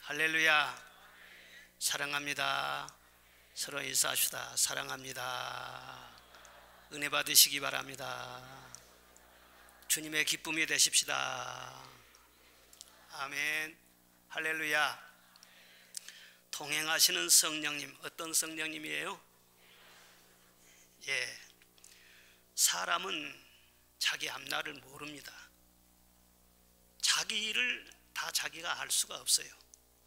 할렐루야. 사랑합니다. 서로 인사합시다. 사랑합니다. 은혜 받으시기 바랍니다. 주님의 기쁨이 되십시다. 아멘. 할렐루야. 동행하시는 성령님, 어떤 성령님이에요? 사람은 자기 앞날을 모릅니다. 자기 일을 다 자기가 알 수가 없어요.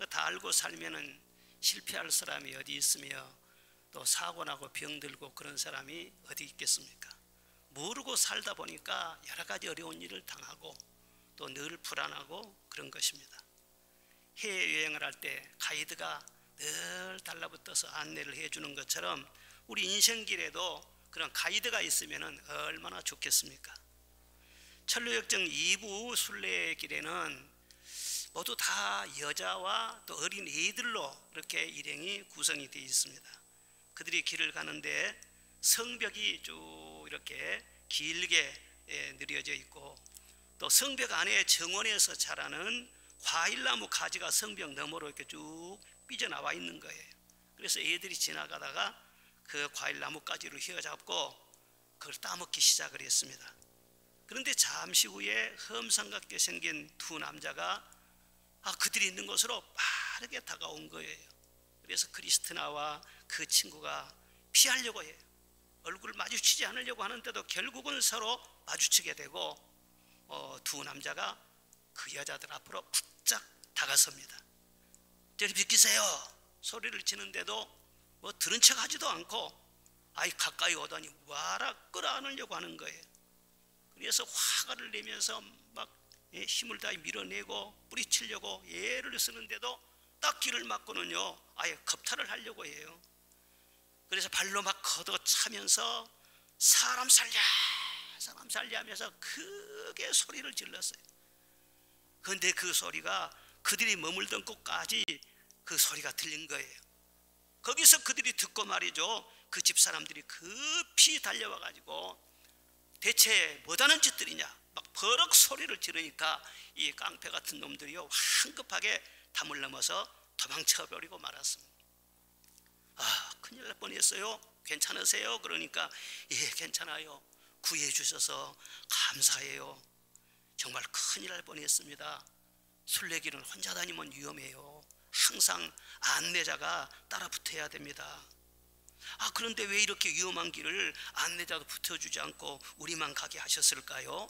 다 알고 살면은 실패할 사람이 어디 있으며 또 사고나고 병들고 그런 사람이 어디 있겠습니까? 모르고 살다 보니까 여러 가지 어려운 일을 당하고 또 늘 불안하고 그런 것입니다. 해외여행을 할 때 가이드가 늘 달라붙어서 안내를 해주는 것처럼 우리 인생길에도 그런 가이드가 있으면 얼마나 좋겠습니까? 천로역정 2부 순례길에는 모두 다 여자와 또 어린 애들로 이렇게 일행이 구성이 되어 있습니다. 그들이 길을 가는데 성벽이 쭉 이렇게 길게 늘여져 있고 또 성벽 안에 정원에서 자라는 과일나무 가지가 성벽 너머로 이렇게 쭉 삐져나와 있는 거예요. 그래서 애들이 지나가다가 그 과일나무 가지를 휘어잡고 그걸 따먹기 시작을 했습니다. 그런데 잠시 후에 험상궂게 생긴 두 남자가 그들이 있는 곳으로 빠르게 다가온 거예요. 그래서 크리스티나와 그 친구가 피하려고 해요. 얼굴을 마주치지 않으려고 하는데도 결국은 서로 마주치게 되고 두 남자가 그 여자들 앞으로 바짝 다가섭니다. 저리 비키세요 소리를 치는데도 뭐 들은 척 하지도 않고 가까이 오더니 와라 끌어안으려고 하는 거예요. 그래서 화가를 내면서 막 힘을 다해 밀어내고 뿌리치려고 애를 쓰는데도 딱 길을 막고는요 아예 겁탈을 하려고 해요. 그래서 발로 막 걷어차면서 사람 살려 사람 살려 하면서 크게 소리를 질렀어요. 그런데 그 소리가 그들이 머물던 곳까지 그 소리가 들린 거예요. 거기서 그들이 듣고 말이죠, 그 집 사람들이 급히 달려와 가지고 대체 뭐하는 짓들이냐 막 버럭 소리를 지르니까 이 깡패 같은 놈들이요 황급하게 담을 넘어서 도망쳐버리고 말았습니다. 큰일 날 뻔했어요. 괜찮으세요? 그러니까 예 괜찮아요. 구해 주셔서 감사해요. 정말 큰일 날 뻔했습니다. 순례길은 혼자 다니면 위험해요. 항상 안내자가 따라 붙어야 됩니다. 그런데 왜 이렇게 위험한 길을 안내자도 붙어주지 않고 우리만 가게 하셨을까요?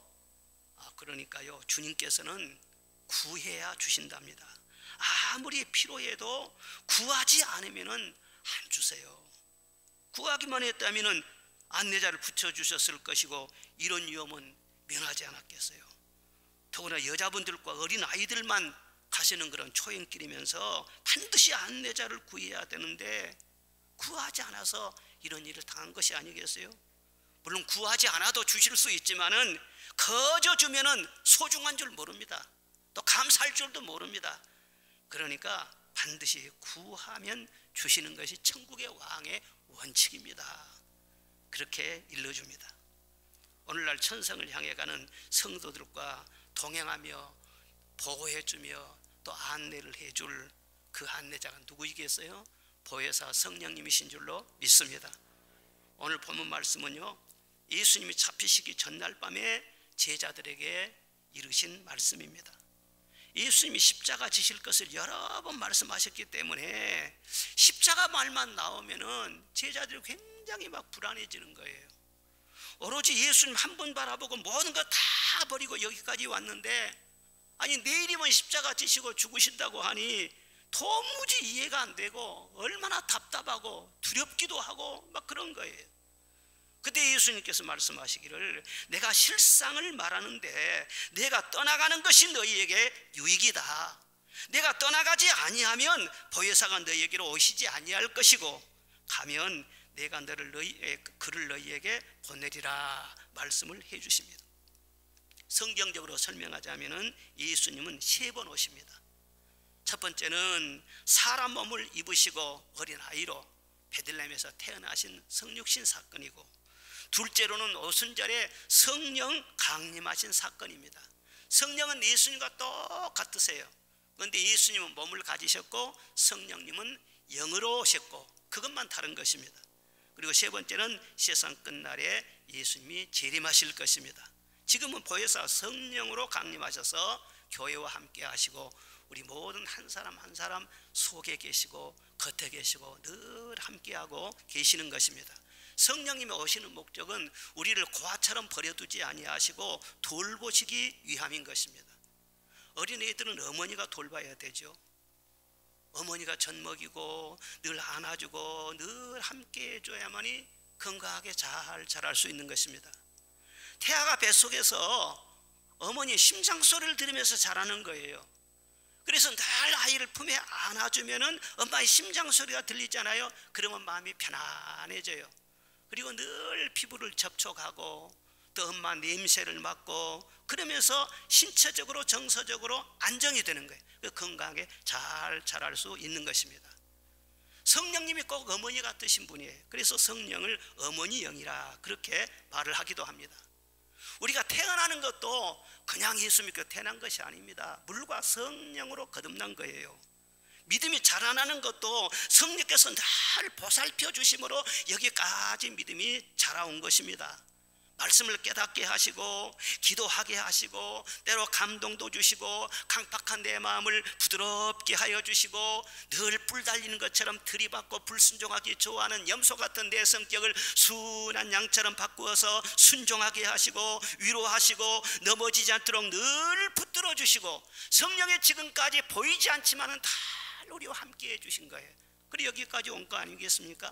그러니까요 주님께서는 구해야 주신답니다. 아무리 필요해도 구하지 않으면 안 주세요. 구하기만 했다면 안내자를 붙여주셨을 것이고 이런 위험은 면하지 않았겠어요. 더구나 여자분들과 어린 아이들만 가시는 그런 초행길이면서 반드시 안내자를 구해야 되는데 구하지 않아서 이런 일을 당한 것이 아니겠어요? 물론 구하지 않아도 주실 수 있지만은 거저 주면은 소중한 줄 모릅니다. 또 감사할 줄도 모릅니다. 그러니까 반드시 구하면 주시는 것이 천국의 왕의 원칙입니다. 그렇게 일러줍니다. 오늘날 천성을 향해 가는 성도들과 동행하며 보호해주며 또 안내를 해줄 그 안내자가 누구이겠어요? 보혜사 성령님이신 줄로 믿습니다. 오늘 본문 말씀은요 예수님이 잡히시기 전날 밤에 제자들에게 이르신 말씀입니다. 예수님이 십자가 지실 것을 여러 번 말씀하셨기 때문에 십자가 말만 나오면은 제자들이 굉장히 막 불안해지는 거예요. 오로지 예수님 한 번 바라보고 모든 거 다 버리고 여기까지 왔는데 내일이면 십자가 지시고 죽으신다고 하니 도무지 이해가 안 되고 얼마나 답답하고 두렵기도 하고 막 그런 거예요. 그때 예수님께서 말씀하시기를 내가 실상을 말하는데 내가 떠나가는 것이 너희에게 유익이다. 내가 떠나가지 아니하면 보혜사가 너희에게로 오시지 아니할 것이고 가면 내가 그를 너희에게 보내리라 말씀을 해주십니다. 성경적으로 설명하자면 예수님은 3번 오십니다. 첫 번째는 사람 몸을 입으시고 어린아이로 베들레헴에서 태어나신 성육신 사건이고, 둘째로는 오순절에 성령 강림하신 사건입니다. 성령은 예수님과 똑같으세요. 그런데 예수님은 몸을 가지셨고 성령님은 영으로 오셨고 그것만 다른 것입니다. 그리고 세 번째는 세상 끝날에 예수님이 재림하실 것입니다. 지금은 보혜사 성령으로 강림하셔서 교회와 함께 하시고 우리 모든 한 사람 한 사람 속에 계시고 겉에 계시고 늘 함께하고 계시는 것입니다. 성령님이 오시는 목적은 우리를 고아처럼 버려두지 아니하시고 돌보시기 위함인 것입니다. 어린애들은 어머니가 돌봐야 되죠. 어머니가 젖 먹이고 늘 안아주고 늘 함께 해줘야만이 건강하게 잘 자랄 수 있는 것입니다. 태아가 뱃속에서 어머니의 심장 소리를 들으면서 자라는 거예요. 그래서 늘 아이를 품에 안아주면은 엄마의 심장 소리가 들리잖아요. 그러면 마음이 편안해져요. 그리고 늘 피부를 접촉하고 또 엄마 냄새를 맡고 그러면서 신체적으로 정서적으로 안정이 되는 거예요. 건강하게 잘 자랄 수 있는 것입니다. 성령님이 꼭 어머니 같으신 분이에요. 그래서 성령을 어머니 영이라 그렇게 말을 하기도 합니다. 우리가 태어나는 것도 그냥 예수 믿고 태어난 것이 아닙니다. 물과 성령으로 거듭난 거예요. 믿음이 자라나는 것도 성령께서 늘 보살펴 주심으로 여기까지 믿음이 자라온 것입니다. 말씀을 깨닫게 하시고 기도하게 하시고 때로 감동도 주시고 강팍한 내 마음을 부드럽게 하여 주시고 늘 뿔 달리는 것처럼 들이받고 불순종하기 좋아하는 염소 같은 내 성격을 순한 양처럼 바꾸어서 순종하게 하시고 위로하시고 넘어지지 않도록 늘 붙들어 주시고 성령의 지금까지 보이지 않지만은 다 우리와 함께 해주신 거예요. 그리고 여기까지 온 거 아니겠습니까?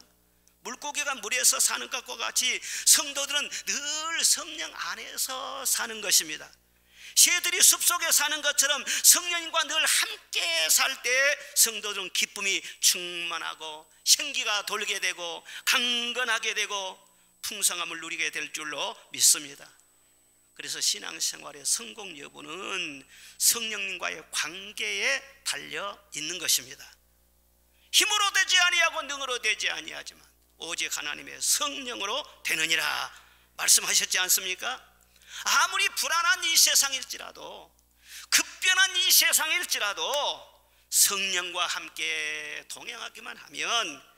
물고기가 물에서 사는 것과 같이 성도들은 늘 성령 안에서 사는 것입니다. 새들이 숲속에 사는 것처럼 성령님과 늘 함께 살 때 성도들은 기쁨이 충만하고 생기가 돌게 되고 강건하게 되고 풍성함을 누리게 될 줄로 믿습니다. 그래서 신앙생활의 성공 여부는 성령님과의 관계에 달려 있는 것입니다. 힘으로 되지 아니하고 능으로 되지 아니하지만 오직 하나님의 성령으로 되느니라 말씀하셨지 않습니까? 아무리 불안한 이 세상일지라도 급변한 이 세상일지라도 성령과 함께 동행하기만 하면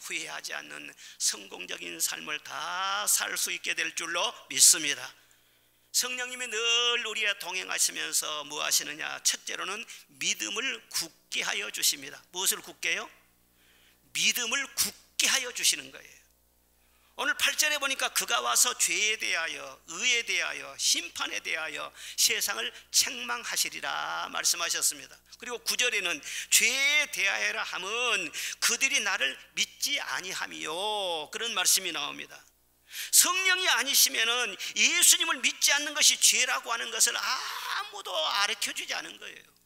후회하지 않는 성공적인 삶을 다 살 수 있게 될 줄로 믿습니다. 성령님이 늘 우리와 동행하시면서 뭐 하시느냐? 첫째로는 믿음을 굳게 하여 주십니다. 무엇을 굳게요? 믿음을 굳게 하여 주시는 거예요. 오늘 8절에 보니까 그가 와서 죄에 대하여 의에 대하여 심판에 대하여 세상을 책망하시리라 말씀하셨습니다. 그리고 9절에는 죄에 대하여라 함은 그들이 나를 믿지 아니함이요 그런 말씀이 나옵니다. 성령이 아니시면은 예수님을 믿지 않는 것이 죄라고 하는 것을 아무도 가르쳐주지 않은 거예요.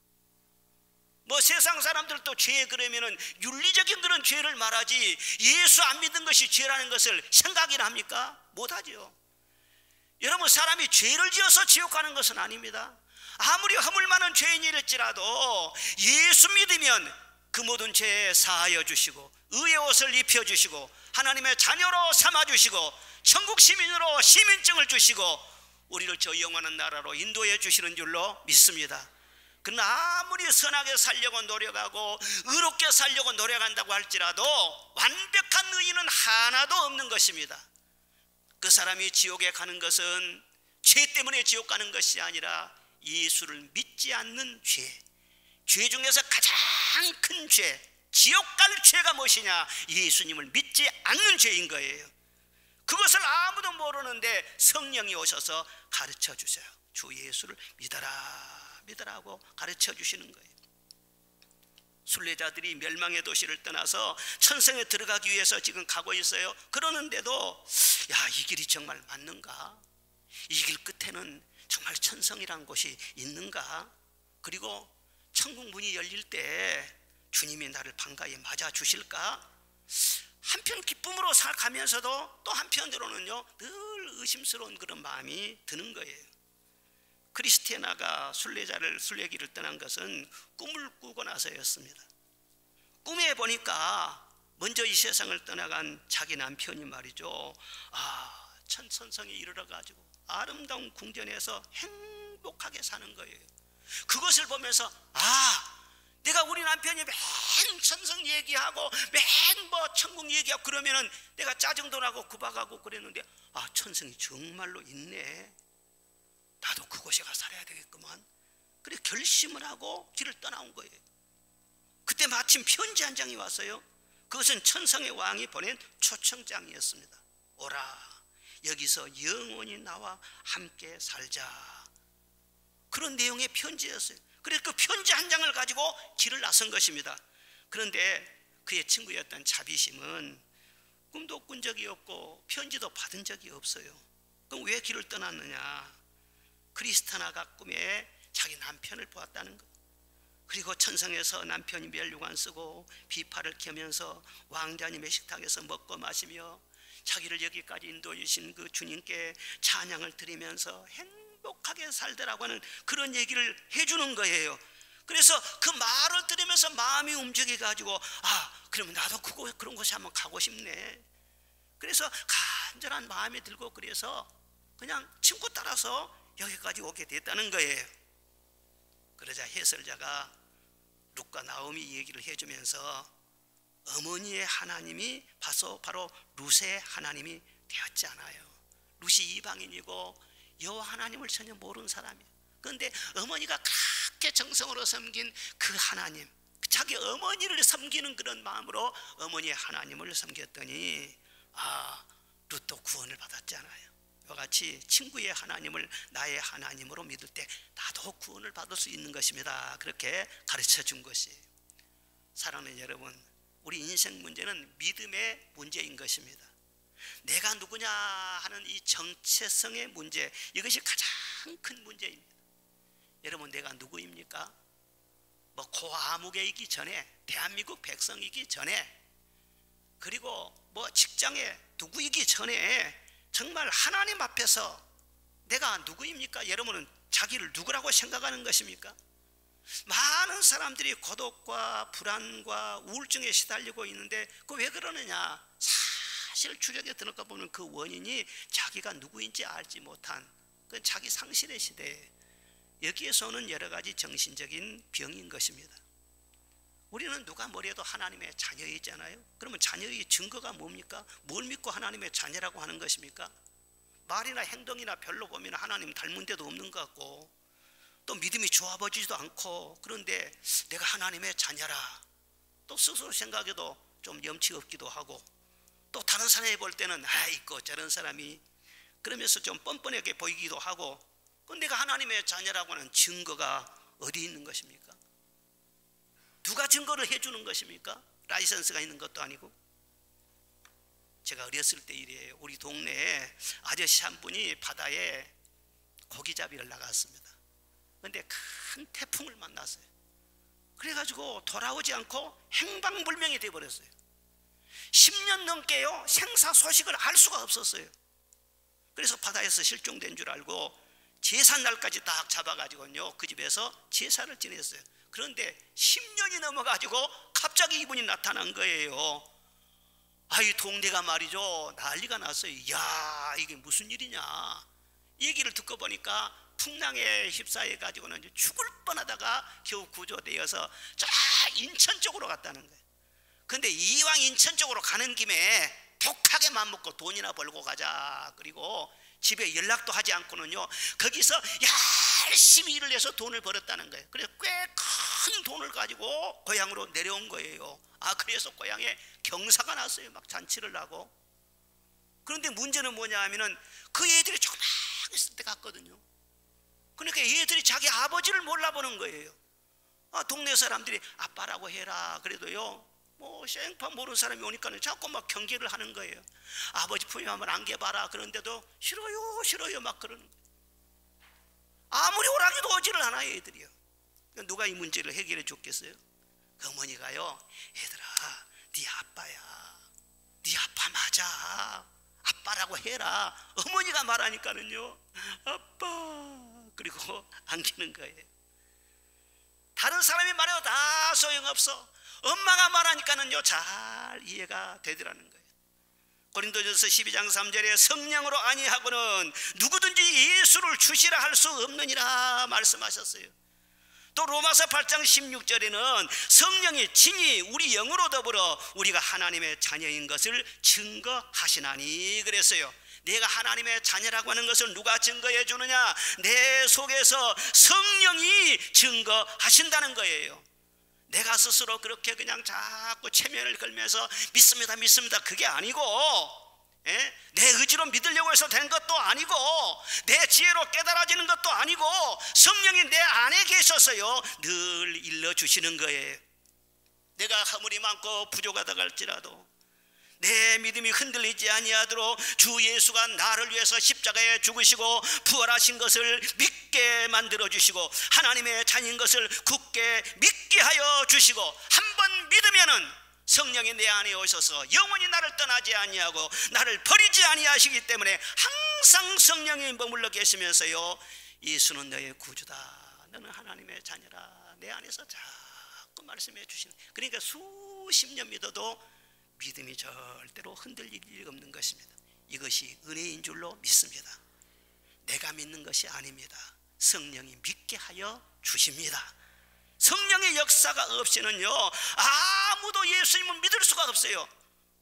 뭐 세상 사람들도 죄 그러면은 윤리적인 그런 죄를 말하지 예수 안 믿는 것이 죄라는 것을 생각이나 합니까? 못하죠. 여러분, 사람이 죄를 지어서 지옥 가는 것은 아닙니다. 아무리 허물 많은 죄인일지라도 예수 믿으면 그 모든 죄에 사하여 주시고 의의 옷을 입혀주시고 하나님의 자녀로 삼아주시고 천국 시민으로 시민증을 주시고 우리를 저 영원한 나라로 인도해 주시는 줄로 믿습니다. 그러나 아무리 선하게 살려고 노력하고 의롭게 살려고 노력한다고 할지라도 완벽한 의인은 하나도 없는 것입니다. 그 사람이 지옥에 가는 것은 죄 때문에 지옥 가는 것이 아니라 예수를 믿지 않는 죄 중에서 가장 큰 죄, 지옥 갈 죄가 무엇이냐? 예수님을 믿지 않는 죄인 거예요. 그것을 아무도 모르는데 성령이 오셔서 가르쳐 주세요. 주 예수를 믿으라고 가르쳐 주시는 거예요. 순례자들이 멸망의 도시를 떠나서 천성에 들어가기 위해서 지금 가고 있어요. 그러는데도 이 길이 정말 맞는가? 이 길 끝에는 정말 천성이라는 곳이 있는가? 그리고 천국 문이 열릴 때 주님이 나를 반가이 맞아 주실까? 한편 기쁨으로 살아가면서도 또 한편으로는요 늘 의심스러운 그런 마음이 드는 거예요. 크리스티아나가 순례길을 떠난 것은 꿈을 꾸고 나서였습니다. 꿈에 보니까 먼저 이 세상을 떠나간 자기 남편이 말이죠, 천천성에 이르러 가지고 아름다운 궁전에서 행복하게 사는 거예요. 그것을 보면서 내가 우리 남편이 맨 천성 얘기하고 맨 뭐 천국 얘기하고 그러면은 내가 짜증도 나고 구박하고 그랬는데 천성이 정말로 있네. 나도 그곳에 가서 살아야 되겠구만. 그래 결심을 하고 길을 떠나온 거예요. 그때 마침 편지 한 장이 왔어요. 그것은 천성의 왕이 보낸 초청장이었습니다. 오라, 여기서 영원히 나와 함께 살자. 그런 내용의 편지였어요. 그래서 그 편지 한 장을 가지고 길을 나선 것입니다. 그런데 그의 친구였던 자비심은 꿈도 꾼 적이 없고 편지도 받은 적이 없어요. 그럼 왜 길을 떠났느냐? 크리스타나가 꿈에 자기 남편을 보았다는 것. 그리고 천성에서 남편이 멸류관 쓰고 비파를 켜면서 왕자님의 식탁에서 먹고 마시며 자기를 여기까지 인도해 주신 그 주님께 찬양을 드리면서 행복하게 살더라고 하는 그런 얘기를 해주는 거예요. 그래서 그 말을 들으면서 마음이 움직여가지고 그러면 나도 그런 곳에 한번 가고 싶네. 그래서 간절한 마음이 들고 그래서 그냥 친구 따라서 여기까지 오게 됐다는 거예요. 그러자 해설자가 룻과 나오미 얘기를 해주면서 어머니의 하나님이 바로 룻의 하나님이 되었잖아요. 룻이 이방인이고 여호와 하나님을 전혀 모르는 사람이에요. 그런데 어머니가 그렇게 정성으로 섬긴 그 하나님, 자기 어머니를 섬기는 그런 마음으로 어머니의 하나님을 섬겼더니 룻도 구원을 받았잖아요. 이와 같이 친구의 하나님을 나의 하나님으로 믿을 때 나도 구원을 받을 수 있는 것입니다. 그렇게 가르쳐 준 것이에요. 사랑하는 여러분, 우리 인생 문제는 믿음의 문제인 것입니다. 내가 누구냐 하는 이 정체성의 문제, 이것이 가장 큰 문제입니다. 여러분, 내가 누구입니까? 뭐 고아무개이기 전에, 대한민국 백성이기 전에, 그리고 뭐 직장에 누구이기 전에 정말 하나님 앞에서 내가 누구입니까? 여러분은 자기를 누구라고 생각하는 것입니까? 많은 사람들이 고독과 불안과 우울증에 시달리고 있는데 그 왜 그러느냐? 사실 추적에 들어가 보면 그 원인이 자기가 누구인지 알지 못한 그 자기 상실의 시대에, 여기에서 오는 여러 가지 정신적인 병인 것입니다. 우리는 누가 뭐래도 하나님의 자녀이잖아요. 그러면 자녀의 증거가 뭡니까? 뭘 믿고 하나님의 자녀라고 하는 것입니까? 말이나 행동이나 별로 보면 하나님 닮은 데도 없는 것 같고 또 믿음이 좋아 보이지도 않고, 그런데 내가 하나님의 자녀라 또 스스로 생각해도 좀 염치 없기도 하고, 또 다른 사람이 볼 때는 있고 저런 사람이 그러면서 좀 뻔뻔하게 보이기도 하고, 그럼 내가 하나님의 자녀라고 하는 증거가 어디 있는 것입니까? 누가 증거를 해주는 것입니까? 라이선스가 있는 것도 아니고. 제가 어렸을 때 이래요. 우리 동네에 아저씨 한 분이 바다에 고기잡이를 나갔습니다. 그런데 큰 태풍을 만났어요. 그래가지고 돌아오지 않고 행방불명이 되어버렸어요. 10년 넘게요 생사 소식을 알 수가 없었어요. 그래서 바다에서 실종된 줄 알고 제삿날까지 딱 잡아가지고요 그 집에서 제사를 지냈어요. 그런데 10년이 넘어가지고 갑자기 이분이 나타난 거예요. 이 동네가 말이죠 난리가 났어요. 야, 이게 무슨 일이냐. 얘기를 듣고 보니까 풍랑에 휩싸여 가지고는 죽을 뻔하다가 겨우 구조되어서 저 인천 쪽으로 갔다는 거예요. 근데 이왕 인천 쪽으로 가는 김에 독하게 맘먹고 돈이나 벌고 가자. 그리고 집에 연락도 하지 않고는요 거기서 열심히 일을 해서 돈을 벌었다는 거예요. 그래서 꽤 큰 돈을 가지고 고향으로 내려온 거예요. 그래서 고향에 경사가 났어요. 막 잔치를 하고. 그런데 문제는 뭐냐 하면은 그 애들이 조그맣 있을 때 갔거든요. 그러니까 얘들이 자기 아버지를 몰라보는 거예요. 동네 사람들이 아빠라고 해라 그래도요 뭐 생판 모르는 사람이 오니까는 자꾸 막 경계를 하는 거예요. 아버지 품에 한번 안겨봐라. 그런데도 싫어요 막 그러는 거예요. 아무리 오라기도 오지를 않아요 애들이요. 누가 이 문제를 해결해 줬겠어요? 그 어머니가요, 얘들아 네 아빠야, 네 아빠 맞아, 아빠라고 해라. 어머니가 말하니까는요 아빠 그리고 안기는 거예요. 다른 사람이 말해도 다 소용없어. 엄마가 말하니까는요 잘 이해가 되더라는 거예요. 고린도전서 12장 3절에 성령으로 아니하고는 누구든지 예수를 주시라 할 수 없느니라 말씀하셨어요. 또 로마서 8장 16절에는 성령이 친히 우리 영으로 더불어 우리가 하나님의 자녀인 것을 증거하시나니 그랬어요. 내가 하나님의 자녀라고 하는 것을 누가 증거해 주느냐? 내 속에서 성령이 증거하신다는 거예요. 내가 스스로 그렇게 그냥 자꾸 체면을 걸면서 믿습니다 믿습니다 그게 아니고, 내 의지로 믿으려고 해서 된 것도 아니고, 내 지혜로 깨달아지는 것도 아니고, 성령이 내 안에 계셔서요 늘 일러주시는 거예요. 내가 허물이 많고 부족하다 할지라도 내 믿음이 흔들리지 아니하도록 주 예수가 나를 위해서 십자가에 죽으시고 부활하신 것을 믿게 만들어 주시고 하나님의 자녀인 것을 굳게 믿게 하여 주시고, 한 번 믿으면은 성령이 내 안에 오셔서 영원히 나를 떠나지 아니하고 나를 버리지 아니하시기 때문에 항상 성령이 머물러 계시면서요 예수는 너의 구주다, 너는 하나님의 자녀라, 내 안에서 자꾸 말씀해 주시는, 그러니까 수십 년 믿어도 믿음이 절대로 흔들릴 일이 없는 것입니다. 이것이 은혜인 줄로 믿습니다. 내가 믿는 것이 아닙니다. 성령이 믿게 하여 주십니다. 성령의 역사가 없이는요 아무도 예수님을 믿을 수가 없어요.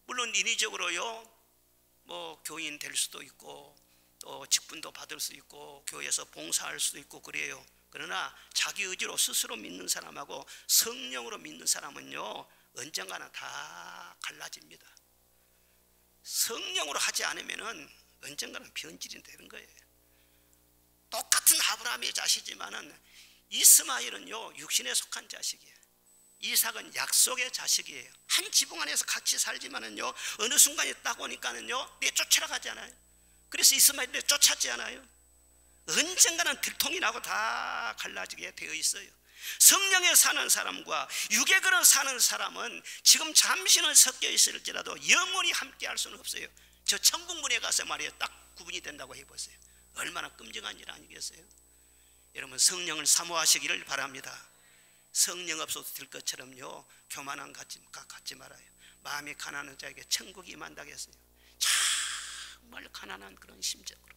물론 인위적으로요 뭐 교인 될 수도 있고 또 직분도 받을 수 있고 교회에서 봉사할 수도 있고 그래요. 그러나 자기 의지로 스스로 믿는 사람하고 성령으로 믿는 사람은요 언젠가는 다 갈라집니다. 성령으로 하지 않으면은 언젠가는 변질이 되는 거예요. 똑같은 아브라함의 자식이지만은 이스마엘은요 육신에 속한 자식이에요. 이삭은 약속의 자식이에요. 한 지붕 안에서 같이 살지만은요 어느 순간에 딱 오니까는요 내 쫓으러 가잖아요. 그래서 이스마엘이 쫓았지 않아요. 언젠가는 들통이 나고 다 갈라지게 되어 있어요. 성령에 사는 사람과 육의 그릇 사는 사람은 지금 잠시는 섞여 있을지라도 영원히 함께 할 수는 없어요. 저 천국문에 가서 말이에요 딱 구분이 된다고 해보세요. 얼마나 끔찍한 일 아니겠어요? 여러분 성령을 사모하시기를 바랍니다. 성령 없어도 될 것처럼요 교만한 갖지 말아요. 마음이 가난한 자에게 천국이 임한다겠어요. 정말 가난한 그런 심정으로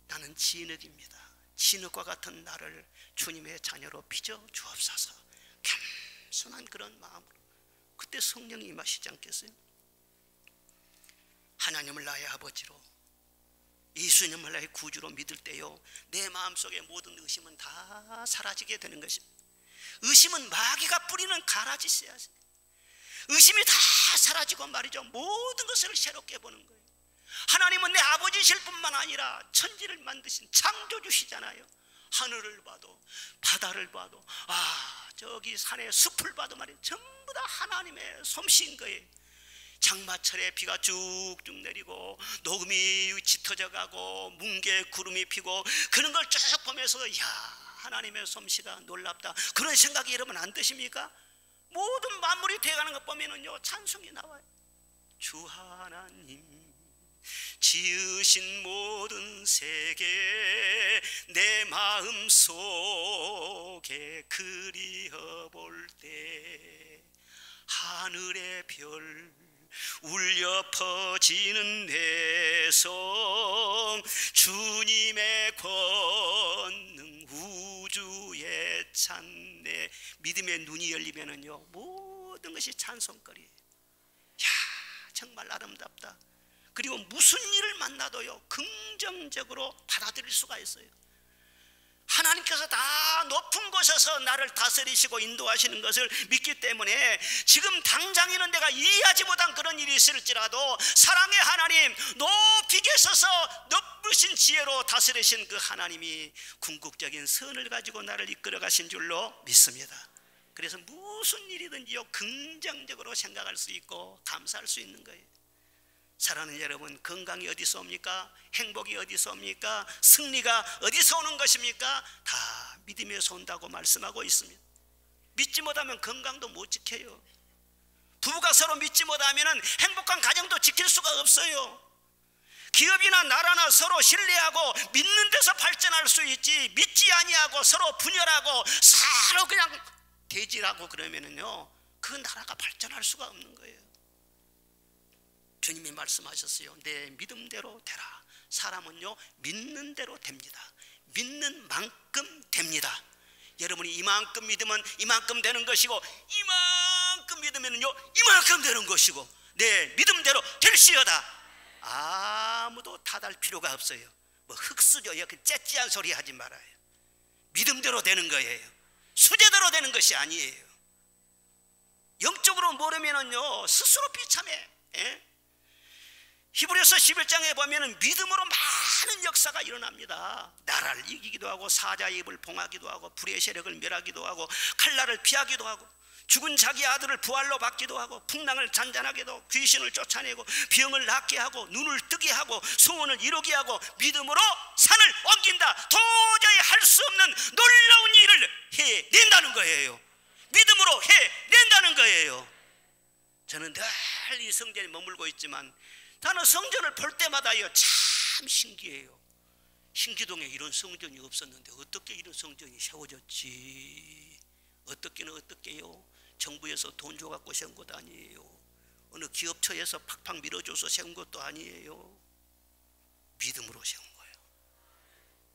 나는 진흙입니다. 진흙과 같은 나를 주님의 자녀로 빚어 주옵소서. 겸손한 그런 마음으로 그때 성령이 임하시지 않겠어요? 하나님을 나의 아버지로 예수님을 나의 구주로 믿을 때요 내 마음속에 모든 의심은 다 사라지게 되는 것입니다. 의심은 마귀가 뿌리는 가라지씨야. 의심이 다 사라지고 말이죠 모든 것을 새롭게 보는 거예요. 하나님은 내 아버지실 뿐만 아니라 천지를 만드신 창조주시잖아요. 하늘을 봐도 바다를 봐도 저기 산의 숲을 봐도 말이에요 전부 다 하나님의 솜씨인 거예요. 장마철에 비가 쭉쭉 내리고 녹음이 짙어져 가고 뭉게 구름이 피고 그런 걸 쭉 보면서 이야 하나님의 솜씨가 놀랍다 그런 생각이 여러분 안 드십니까? 모든 만물이 되어가는 것 보면은요 찬송이 나와요. 주 하나님 지으신 모든 세계 내 마음속에 그리어볼 때 하늘의 별 울려 퍼지는 내성 주님의 권능 우주의 찬내 믿음의 눈이 열리면은요 모든 것이 찬송거리예요. 야 정말 아름답다. 그리고 무슨 일을 만나도요 긍정적으로 받아들일 수가 있어요. 하나님께서 다 높은 곳에서 나를 다스리시고 인도하시는 것을 믿기 때문에 지금 당장에는 내가 이해하지 못한 그런 일이 있을지라도 사랑의 하나님 높이 계셔서 높으신 지혜로 다스리신 그 하나님이 궁극적인 선을 가지고 나를 이끌어 가신 줄로 믿습니다. 그래서 무슨 일이든지요 긍정적으로 생각할 수 있고 감사할 수 있는 거예요. 사랑하는 여러분 건강이 어디서 옵니까? 행복이 어디서 옵니까? 승리가 어디서 오는 것입니까? 다 믿음에서 온다고 말씀하고 있습니다. 믿지 못하면 건강도 못 지켜요. 부부가 서로 믿지 못하면 행복한 가정도 지킬 수가 없어요. 기업이나 나라나 서로 신뢰하고 믿는 데서 발전할 수 있지 믿지 아니하고 서로 분열하고 서로 그냥 대질하고 그러면은요 그 나라가 발전할 수가 없는 거예요. 주님이 말씀하셨어요. 내 믿음대로 되라. 사람은요 믿는 대로 됩니다. 믿는 만큼 됩니다. 여러분이 이만큼 믿으면 이만큼 되는 것이고, 이만큼 믿으면요 이만큼 되는 것이고, 내 믿음대로 될시어다. 아무도 탓할 필요가 없어요. 뭐 흙수저 이렇게 째찌한 소리 하지 말아요. 믿음대로 되는 거예요. 수제대로 되는 것이 아니에요. 영적으로 모르면은요 스스로 비참해. 히브리서 11장에 보면은 믿음으로 많은 역사가 일어납니다. 나라를 이기기도 하고, 사자의 입을 봉하기도 하고, 불의 세력을 멸하기도 하고, 칼날을 피하기도 하고, 죽은 자기 아들을 부활로 받기도 하고, 풍랑을 잔잔하게도 하고, 귀신을 쫓아내고, 병을 낫게 하고, 눈을 뜨게 하고, 소원을 이루게 하고, 믿음으로 산을 옮긴다. 도저히 할 수 없는 놀라운 일을 해낸다는 거예요. 믿음으로 해낸다는 거예요. 저는 늘 이 성전에 머물고 있지만 나는 성전을 볼 때마다요 참 신기해요. 신기동에 이런 성전이 없었는데 어떻게 이런 성전이 세워졌지? 어떻게요? 정부에서 돈 줘갖고 세운 것도 아니에요. 어느 기업처에서 팍팍 밀어줘서 세운 것도 아니에요. 믿음으로 세운 거예요.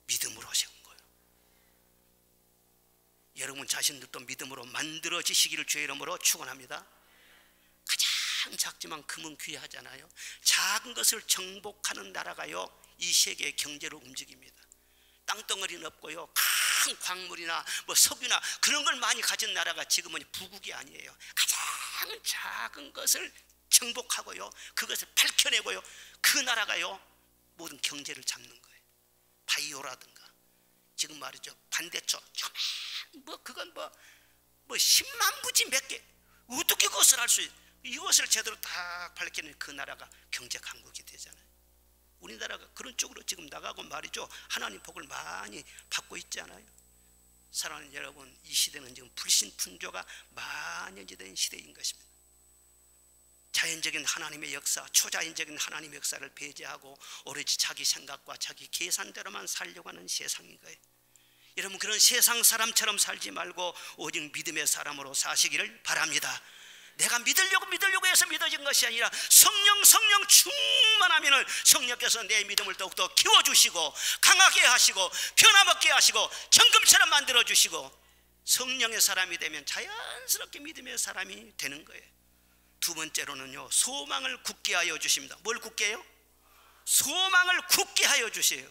믿음으로 세운 거예요. 여러분 자신들도 믿음으로 만들어지시기를 주의 이름으로 축원합니다. 가장 작지만 금은 귀하잖아요. 작은 것을 정복하는 나라가요 이 세계의 경제를 움직입니다. 땅덩어리는 없고요 큰 광물이나 뭐 석유나 그런 걸 많이 가진 나라가 지금은 부국이 아니에요. 가장 작은 것을 정복하고요 그것을 밝혀내고요 그 나라가요 모든 경제를 잡는 거예요. 바이오라든가 지금 말이죠 반대쪽 뭐 그건 뭐 10만 부지 몇 개 어떻게 그것을 할 수 있어요? 이것을 제대로 딱 밝혀내는 그 나라가 경제 강국이 되잖아요. 우리나라가 그런 쪽으로 지금 나가고 말이죠 하나님 복을 많이 받고 있지 않아요? 사랑하는 여러분, 이 시대는 지금 불신푼조가 만연지된 시대인 것입니다. 자연적인 하나님의 역사, 초자연적인 하나님의 역사를 배제하고 오로지 자기 생각과 자기 계산대로만 살려고 하는 세상인 거예요. 여러분 그런 세상 사람처럼 살지 말고 오직 믿음의 사람으로 사시기를 바랍니다. 내가 믿으려고 해서 믿어진 것이 아니라 성령 충만하면은 성령께서 내 믿음을 더욱더 키워주시고 강하게 하시고 변함없게 하시고 정금처럼 만들어주시고 성령의 사람이 되면 자연스럽게 믿음의 사람이 되는 거예요. 두 번째로는요 소망을 굳게 하여 주십니다. 뭘 굳게 해요? 소망을 굳게 하여 주세요.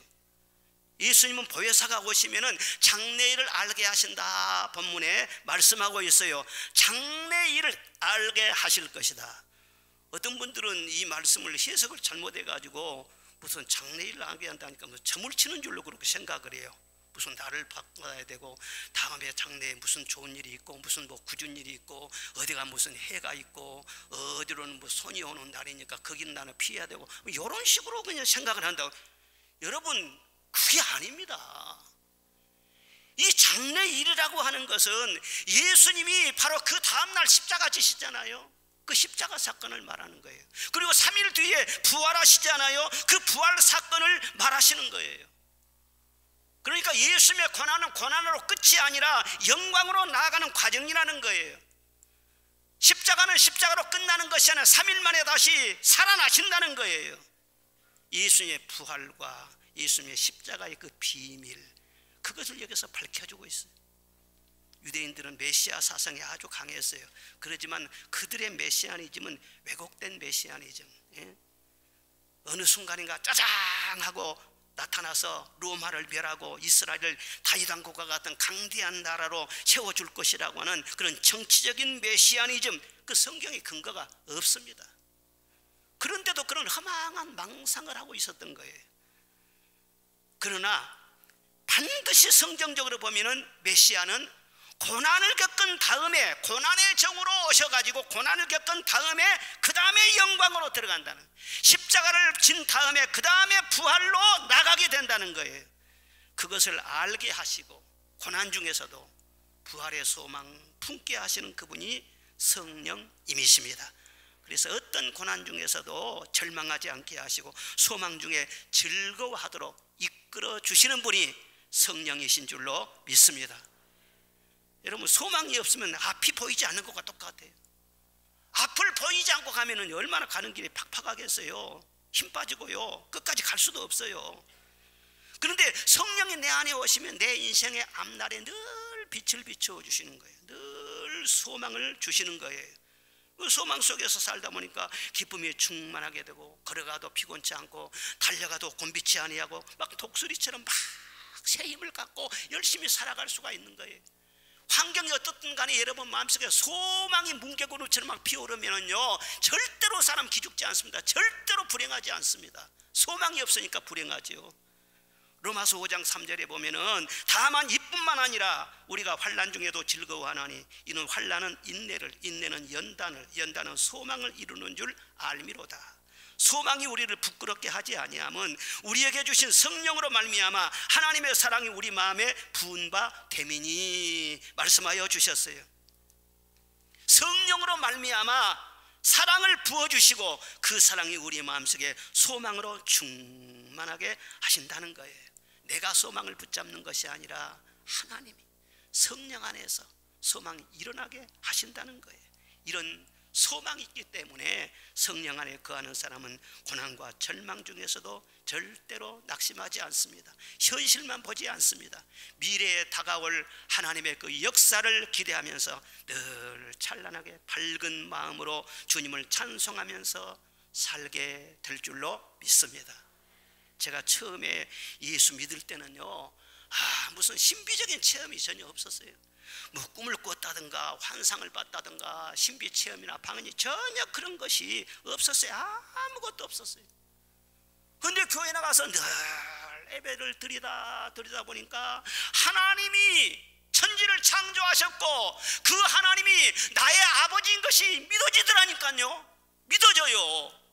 예수님은 보혜사가 오시면은 장래일을 알게 하신다 본문에 말씀하고 있어요. 장래일을 알게 하실 것이다. 어떤 분들은 이 말씀을 해석을 잘못해 가지고 무슨 장래일을 알게 한다니까 무슨 점을 치는 줄로 그렇게 생각을 해요. 무슨 날을 바꿔야 되고 다음에 장래에 무슨 좋은 일이 있고 무슨 뭐 굳은 일이 있고 어디가 무슨 해가 있고 어디로는 뭐 손이 오는 날이니까 거기는 나는 피해야 되고 이런 식으로 그냥 생각을 한다고. 여러분 그게 아닙니다. 이 장래일이라고 하는 것은 예수님이 바로 그 다음날 십자가 지시잖아요. 그 십자가 사건을 말하는 거예요. 그리고 3일 뒤에 부활하시잖아요. 그 부활 사건을 말하시는 거예요. 그러니까 예수님의 고난은 고난으로 끝이 아니라 영광으로 나아가는 과정이라는 거예요. 십자가는 십자가로 끝나는 것이 아니라 3일 만에 다시 살아나신다는 거예요. 예수님의 부활과 예수님의 십자가의 그 비밀, 그것을 여기서 밝혀주고 있어요. 유대인들은 메시아 사상이 아주 강했어요. 그렇지만 그들의 메시아니즘은 왜곡된 메시아니즘. 어느 순간인가 짜장 하고 나타나서 로마를 멸하고 이스라엘을 다윗 왕국과 같은 강대한 나라로 세워줄 것이라고 하는 그런 정치적인 메시아니즘, 그 성경의 근거가 없습니다. 그런데도 그런 허망한 망상을 하고 있었던 거예요. 그러나 반드시 성경적으로 보면은 메시아는 고난을 겪은 다음에 고난의 정으로 오셔가지고 고난을 겪은 다음에 그 다음에 영광으로 들어간다는, 십자가를 진 다음에 그 다음에 부활로 나가게 된다는 거예요. 그것을 알게 하시고 고난 중에서도 부활의 소망 품게 하시는 그분이 성령님이십니다. 그래서 어떤 고난 중에서도 절망하지 않게 하시고 소망 중에 즐거워하도록 이끌어 주시는 분이 성령이신 줄로 믿습니다. 여러분 소망이 없으면 앞이 보이지 않는 것과 똑같아요. 앞을 보이지 않고 가면 얼마나 가는 길이 팍팍하겠어요. 힘 빠지고요 끝까지 갈 수도 없어요. 그런데 성령이 내 안에 오시면 내 인생의 앞날에 늘 빛을 비춰 주시는 거예요. 늘 소망을 주시는 거예요. 그 소망 속에서 살다 보니까 기쁨이 충만하게 되고, 걸어가도 피곤치 않고 달려가도 곤비치 아니하고 막 독수리처럼 막 새 힘을 갖고 열심히 살아갈 수가 있는 거예요. 환경이 어떻든 간에 여러분 마음속에 소망이 뭉게구름처럼 막 피어오르면은요, 절대로 사람 기죽지 않습니다. 절대로 불행하지 않습니다. 소망이 없으니까 불행하지요. 로마서 5장 3절에 보면은 다만 이뿐만 아니라 우리가 환난 중에도 즐거워하나니 이는 환난은 인내를, 인내는 연단을, 연단은 소망을 이루는 줄 알미로다. 소망이 우리를 부끄럽게 하지 아니함은 우리에게 주신 성령으로 말미암아 하나님의 사랑이 우리 마음에 부은 바 됨이니 말씀하여 주셨어요. 성령으로 말미암아 사랑을 부어주시고 그 사랑이 우리 마음속에 소망으로 충만하게 하신다는 거예요. 내가 소망을 붙잡는 것이 아니라 하나님이 성령 안에서 소망이 일어나게 하신다는 거예요. 이런 소망이 있기 때문에 성령 안에 거하는 사람은 고난과 절망 중에서도 절대로 낙심하지 않습니다. 현실만 보지 않습니다. 미래에 다가올 하나님의 그 역사를 기대하면서 늘 찬란하게 밝은 마음으로 주님을 찬송하면서 살게 될 줄로 믿습니다. 제가 처음에 예수 믿을 때는요, 무슨 신비적인 체험이 전혀 없었어요. 뭐 꿈을 꿨다든가 환상을 봤다든가 신비 체험이나 방언이 전혀 그런 것이 없었어요. 아무것도 없었어요. 그런데 교회 나가서 늘 예배를 드리다 보니까 하나님이 천지를 창조하셨고 그 하나님이 나의 아버지인 것이 믿어지더라니까요. 믿어져요.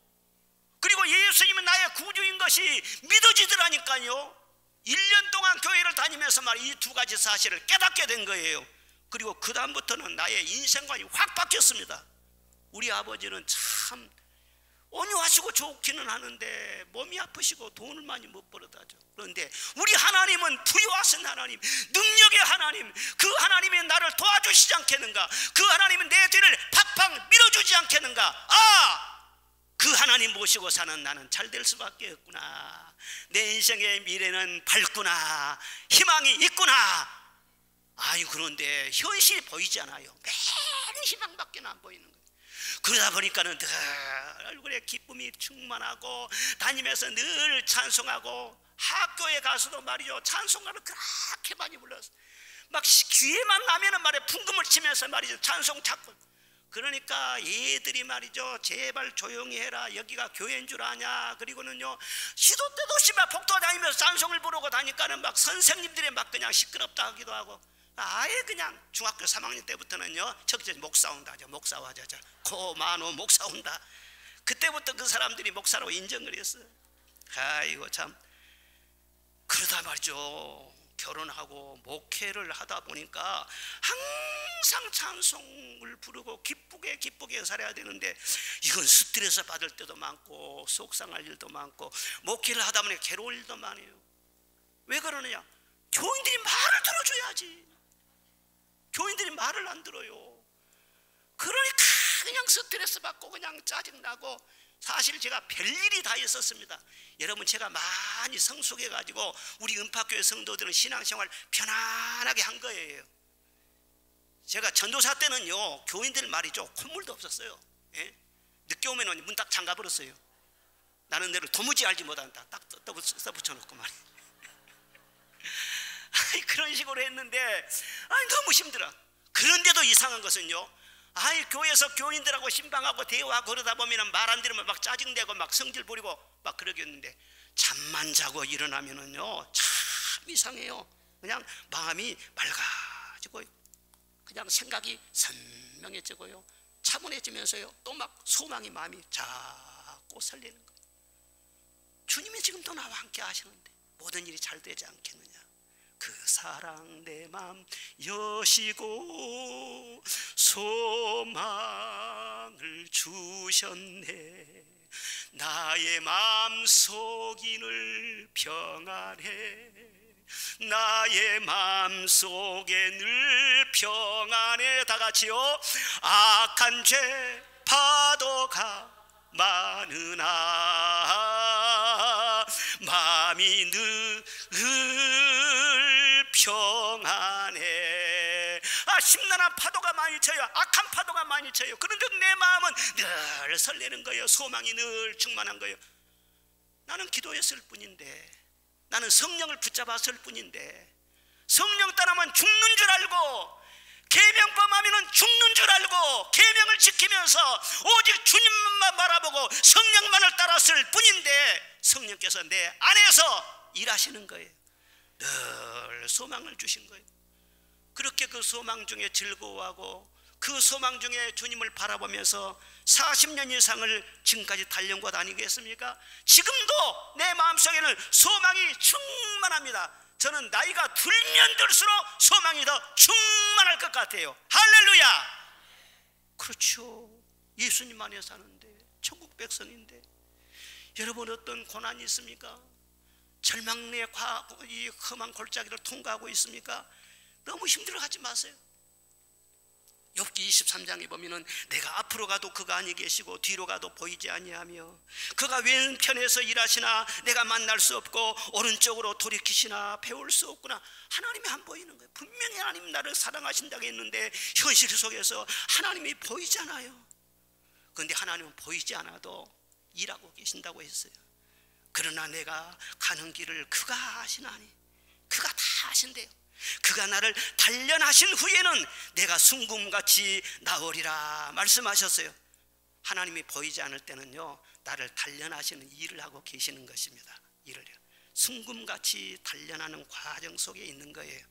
그리고 예수님은 나의 구주인 것이 믿어지더라니까요. 1년 동안 교회를 다니면서 이 두 가지 사실을 깨닫게 된 거예요. 그리고 그 다음부터는 나의 인생관이 확 바뀌었습니다. 우리 아버지는 참 온유하시고 좋기는 하는데 몸이 아프시고 돈을 많이 못 벌어다죠. 그런데 우리 하나님은 부유하신 하나님, 능력의 하나님, 그 하나님이 나를 도와주시지 않겠는가? 그 하나님은 내 뒤를 팍팍 밀어주지 않겠는가? 그 하나님 모시고 사는 나는 잘 될 수밖에 없구나. 내 인생의 미래는 밝구나. 희망이 있구나. 그런데 현실이 보이지 않아요. 매일 희망밖에 안 보이는 거예요. 그러다 보니까는 늘 얼굴에 기쁨이 충만하고 다니면서 늘 찬송하고, 학교에 가서도 말이죠, 찬송가를 그렇게 많이 불렀어요. 막 기회만 나면은 풍금을 치면서 말이죠, 찬송 찾고. 그러니까 얘들이 말이죠, 제발 조용히 해라, 여기가 교회인 줄 아냐. 그리고는요, 시도 때도 없이 복도 다니면서 찬송을 부르고 다니까는 선생님들이 그냥 시끄럽다 하기도 하고, 아예 그냥 중학교 3학년 때부터는요, 적재 목사 온다, 목사 와자, 고마노 목사 온다. 그때부터 그 사람들이 목사로 인정을 했어요. 참. 그러다 말이죠, 결혼하고 목회를 하다 보니까 항상 찬송을 부르고 기쁘게 살아야 되는데, 이건 스트레스 받을 때도 많고 속상할 일도 많고 목회를 하다 보니 괴로울 일도 많아요. 왜 그러느냐? 교인들이 말을 들어줘야지. 교인들이 말을 안 들어요. 그러니까 그냥 스트레스 받고 그냥 짜증나고. 사실 제가 별일이 다 있었습니다. 여러분, 제가 많이 성숙해가지고 우리 은파교회 성도들은 신앙생활 편안하게 한 거예요. 제가 전도사 때는요, 교인들 말이죠, 콧물도 없었어요. 늦게 오면 문 딱 잠가버렸어요. 나는 너를 도무지 알지 못한다, 딱 써붙여놓고 말이에요. 그런 식으로 했는데 너무 힘들어. 그런데도 이상한 것은요, 교회에서 교인들하고 신방하고 대화하고 그러다 보면 말 안 들으면 짜증내고 성질 부리고 그러겠는데, 잠만 자고 일어나면은요, 참 이상해요. 그냥 마음이 맑아지고 그냥 생각이 선명해지고요, 차분해지면서요, 또 소망이 마음이 자꾸 설레는 거예요. 주님이 지금 또 나와 함께 하시는데 모든 일이 잘 되지 않겠느냐? 그 사랑 내 맘 여시고 소망을 주셨네. 나의 맘속이 늘 평안해. 나의 맘속에 늘 평안해. 다 같이요. 악한 죄 파도가 많으나 마음이 늘 평안해. 심란한 파도가 많이 쳐요. 악한 파도가 많이 쳐요. 그런데 내 마음은 늘 설레는 거예요. 소망이 늘 충만한 거예요. 나는 기도했을 뿐인데, 나는 성령을 붙잡았을 뿐인데, 성령 따르면 죽는 줄 알고, 계명법 하면은 죽는 줄 알고 계명을 지키면서 오직 주님만 바라보고 성령만을 따랐을 뿐인데, 성령께서 내 안에서 일하시는 거예요. 늘 소망을 주신 거예요. 그렇게 그 소망 중에 즐거워하고 그 소망 중에 주님을 바라보면서 40년 이상을 지금까지 달려온 것 아니겠습니까? 지금도 내 마음속에는 소망이 충만합니다. 저는 나이가 들면 들수록 소망이 더 충만할 것 같아요. 할렐루야. 그렇죠. 예수님 안에 사는데, 천국 백성인데. 여러분, 어떤 고난이 있습니까? 절망의 이 험한 골짜기를 통과하고 있습니까? 너무 힘들어하지 마세요. 욥기 23장에 보면은 내가 앞으로 가도 그가 아니 계시고 뒤로 가도 보이지 아니하며 그가 왼편에서 일하시나 내가 만날 수 없고 오른쪽으로 돌이키시나 배울 수 없구나. 하나님이 안 보이는 거예요. 분명히 하나님 나를 사랑하신다고 했는데 현실 속에서 하나님이 보이잖아요. 그런데 하나님은 보이지 않아도 일하고 계신다고 했어요. 그러나 내가 가는 길을 그가 아시나니, 그가 다 아신대요. 그가 나를 단련하신 후에는 내가 순금같이 나오리라 말씀하셨어요. 하나님이 보이지 않을 때는요, 나를 단련하시는 일을 하고 계시는 것입니다. 일을 순금같이 단련하는 과정 속에 있는 거예요.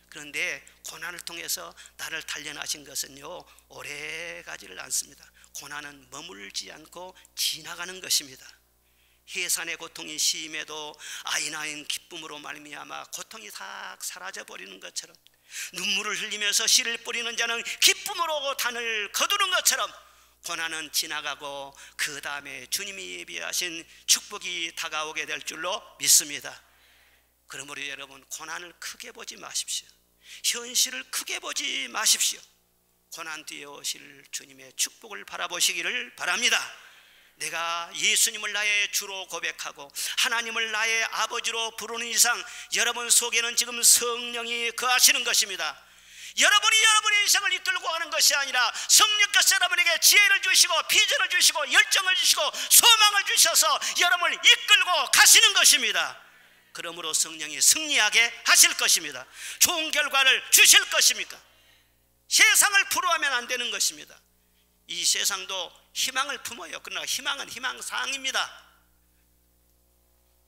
그런데 고난을 통해서 나를 단련하신 것은요, 오래 가지를 않습니다. 고난은 머물지 않고 지나가는 것입니다. 해산의 고통이 심해도 아이 낳은 기쁨으로 말미암아 고통이 다 사라져 버리는 것처럼, 눈물을 흘리면서 씨를 뿌리는 자는 기쁨으로 단을 거두는 것처럼 고난은 지나가고 그 다음에 주님이 예비하신 축복이 다가오게 될 줄로 믿습니다. 그러므로 여러분, 고난을 크게 보지 마십시오. 현실을 크게 보지 마십시오. 고난 뒤에 오실 주님의 축복을 바라보시기를 바랍니다. 내가 예수님을 나의 주로 고백하고 하나님을 나의 아버지로 부르는 이상 여러분 속에는 지금 성령이 거하시는 것입니다. 여러분이 여러분의 인생을 이끌고 가는 것이 아니라 성령께서 여러분에게 지혜를 주시고 비전을 주시고 열정을 주시고 소망을 주셔서 여러분을 이끌고 가시는 것입니다. 그러므로 성령이 승리하게 하실 것입니다. 좋은 결과를 주실 것입니까? 세상을 부러워하면 안 되는 것입니다. 이 세상도 희망을 품어요. 그러나 희망은 희망사항입니다.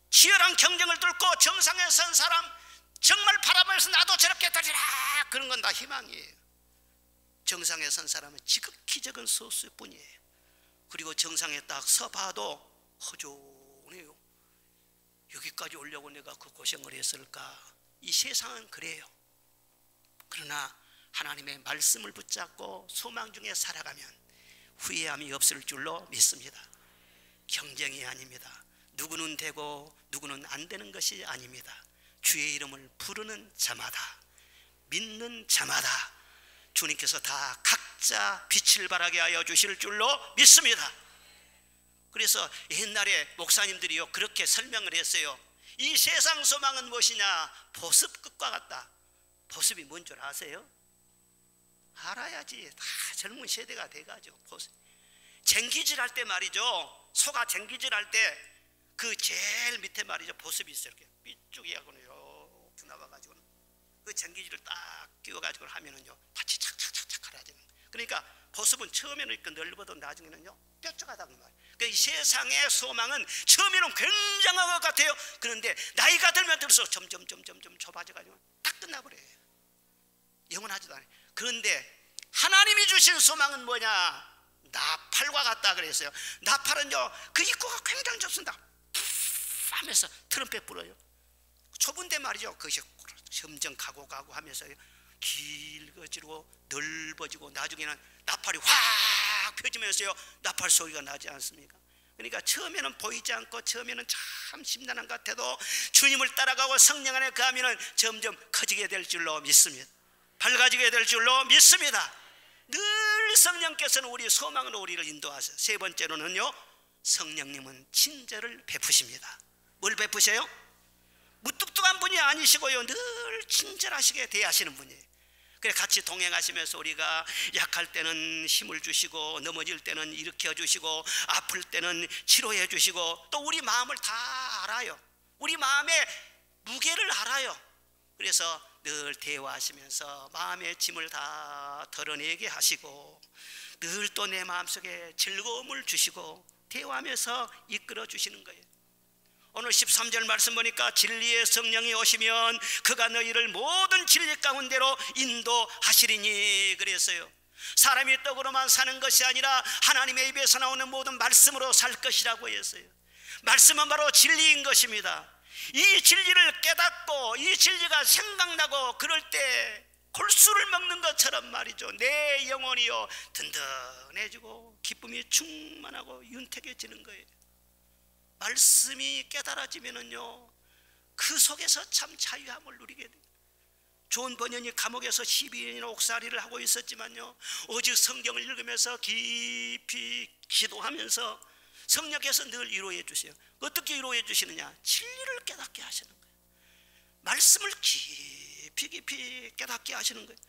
치열한 경쟁을 뚫고 정상에 선 사람, 정말 바라보면서 나도 저렇게 되리라, 그런 건 다 희망이에요. 정상에 선 사람은 지극히 적은 소수일 뿐이에요. 그리고 정상에 딱 서봐도 허전해요. 여기까지 오려고 내가 그 고생을 했을까? 이 세상은 그래요. 그러나 하나님의 말씀을 붙잡고 소망 중에 살아가면 후회함이 없을 줄로 믿습니다. 경쟁이 아닙니다. 누구는 되고 누구는 안 되는 것이 아닙니다. 주의 이름을 부르는 자마다, 믿는 자마다 주님께서 다 각자 빛을 발하게 하여 주실 줄로 믿습니다. 그래서 옛날에 목사님들이요, 그렇게 설명을 했어요. 이 세상 소망은 무엇이냐? 보습 끝과 같다. 보습이 뭔 줄 아세요? 알아야지. 다 젊은 세대가 돼가지고. 쟁기질 할 때 말이죠, 소가 쟁기질 할 때 그 제일 밑에 말이죠, 보습이 있어요. 이렇게 삐쭉이하고는 이렇게 나와가지고 그 쟁기질을 딱 끼워가지고 하면은요, 밭이 착착착착 갈아지는 거예요. 그러니까 보습은 처음에는 이렇게 넓어도 나중에는요 뾰족하다는 말이에요. 그러니까 이 세상의 소망은 처음에는 굉장한 것 같아요. 그런데 나이가 들면 들수록 점점 좁아져가지고 딱 끝나버려요. 영원하지도 않아요. 그런데 하나님이 주신 소망은 뭐냐? 나팔과 같다 그랬어요. 나팔은요, 그 입구가 굉장히 좁습니다. 하면서 트럼펫 불어요. 좁은데 말이죠, 그것이 점점 가고 하면서요, 길어지고 넓어지고 나중에는 나팔이 확 펴지면서요, 나팔 소리가 나지 않습니까? 그러니까 처음에는 보이지 않고 처음에는 참 심란한 것 같아도 주님을 따라가고 성령 안에 거하면 점점 커지게 될 줄로 믿습니다. 밝아지게 될 줄로 믿습니다. 늘 성령께서는 우리 소망으로 우리를 인도하세요. 세 번째로는요, 성령님은 친절을 베푸십니다. 뭘 베푸셔요? 무뚝뚝한 분이 아니시고요, 늘 친절하시게 대하시는 분이에요. 그래 같이 동행하시면서 우리가 약할 때는 힘을 주시고 넘어질 때는 일으켜 주시고 아플 때는 치료해 주시고 또 우리 마음을 다 알아요. 우리 마음의 무게를 알아요. 그래서 늘 대화하시면서 마음의 짐을 다 덜어내게 하시고 늘 또 내 마음속에 즐거움을 주시고 대화하면서 이끌어 주시는 거예요. 오늘 13절 말씀 보니까 진리의 성령이 오시면 그가 너희를 모든 진리 가운데로 인도하시리니 그랬어요. 사람이 떡으로만 사는 것이 아니라 하나님의 입에서 나오는 모든 말씀으로 살 것이라고 했어요. 말씀은 바로 진리인 것입니다. 이 진리를 깨닫고 이 진리가 생각나고 그럴 때 골수를 먹는 것처럼 말이죠. 내 영혼이요 든든해지고 기쁨이 충만하고 윤택해지는 거예요. 말씀이 깨달아지면은요 그 속에서 참 자유함을 누리게 돼요. 존 버년이 감옥에서 12년이나 옥살이를 하고 있었지만요 오직 성경을 읽으면서 깊이 기도하면서 성령께서 늘 위로해 주세요. 어떻게 위로해 주시느냐? 진리를 깨닫게 하시는 거예요. 말씀을 깊이 깨닫게 하시는 거예요.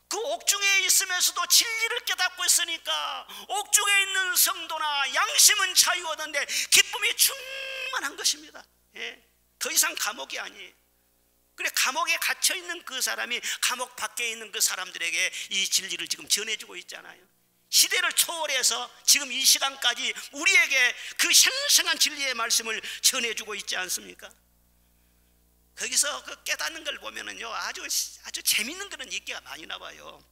그 옥중에 있으면서도 진리를 깨닫고 있으니까 옥중에 있는 성도나 양심은 자유 얻었는데 기쁨이 충만한 것입니다. 예. 더 이상 감옥이 아니에요. 그래 감옥에 갇혀있는 그 사람이 감옥 밖에 있는 그 사람들에게 이 진리를 지금 전해주고 있잖아요. 시대를 초월해서 지금 이 시간까지 우리에게 그 생생한 진리의 말씀을 전해주고 있지 않습니까? 거기서 그 깨닫는 걸 보면은요 아주 재밌는 그런 얘기가 많이 나와요.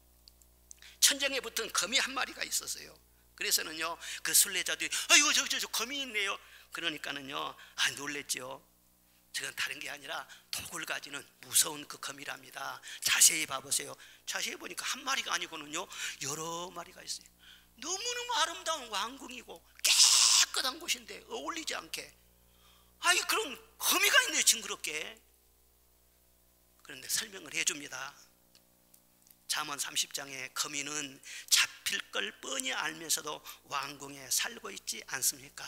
천장에 붙은 거미 한 마리가 있었어요. 그래서는요 그 순례자들이 아이고 저 거미 있네요. 그러니까는요 놀랬죠. 저건 다른 게 아니라 독을 가지는 무서운 그 거미랍니다. 자세히 봐보세요. 자세히 보니까 한 마리가 아니고는요 여러 마리가 있어요. 너무너무 아름다운 왕궁이고 깨끗한 곳인데 어울리지 않게 그런 거미가 있네요 징그럽게. 그런데 설명을 해줍니다. 잠언 30장에 거미는 잡힐 걸 뻔히 알면서도 왕궁에 살고 있지 않습니까?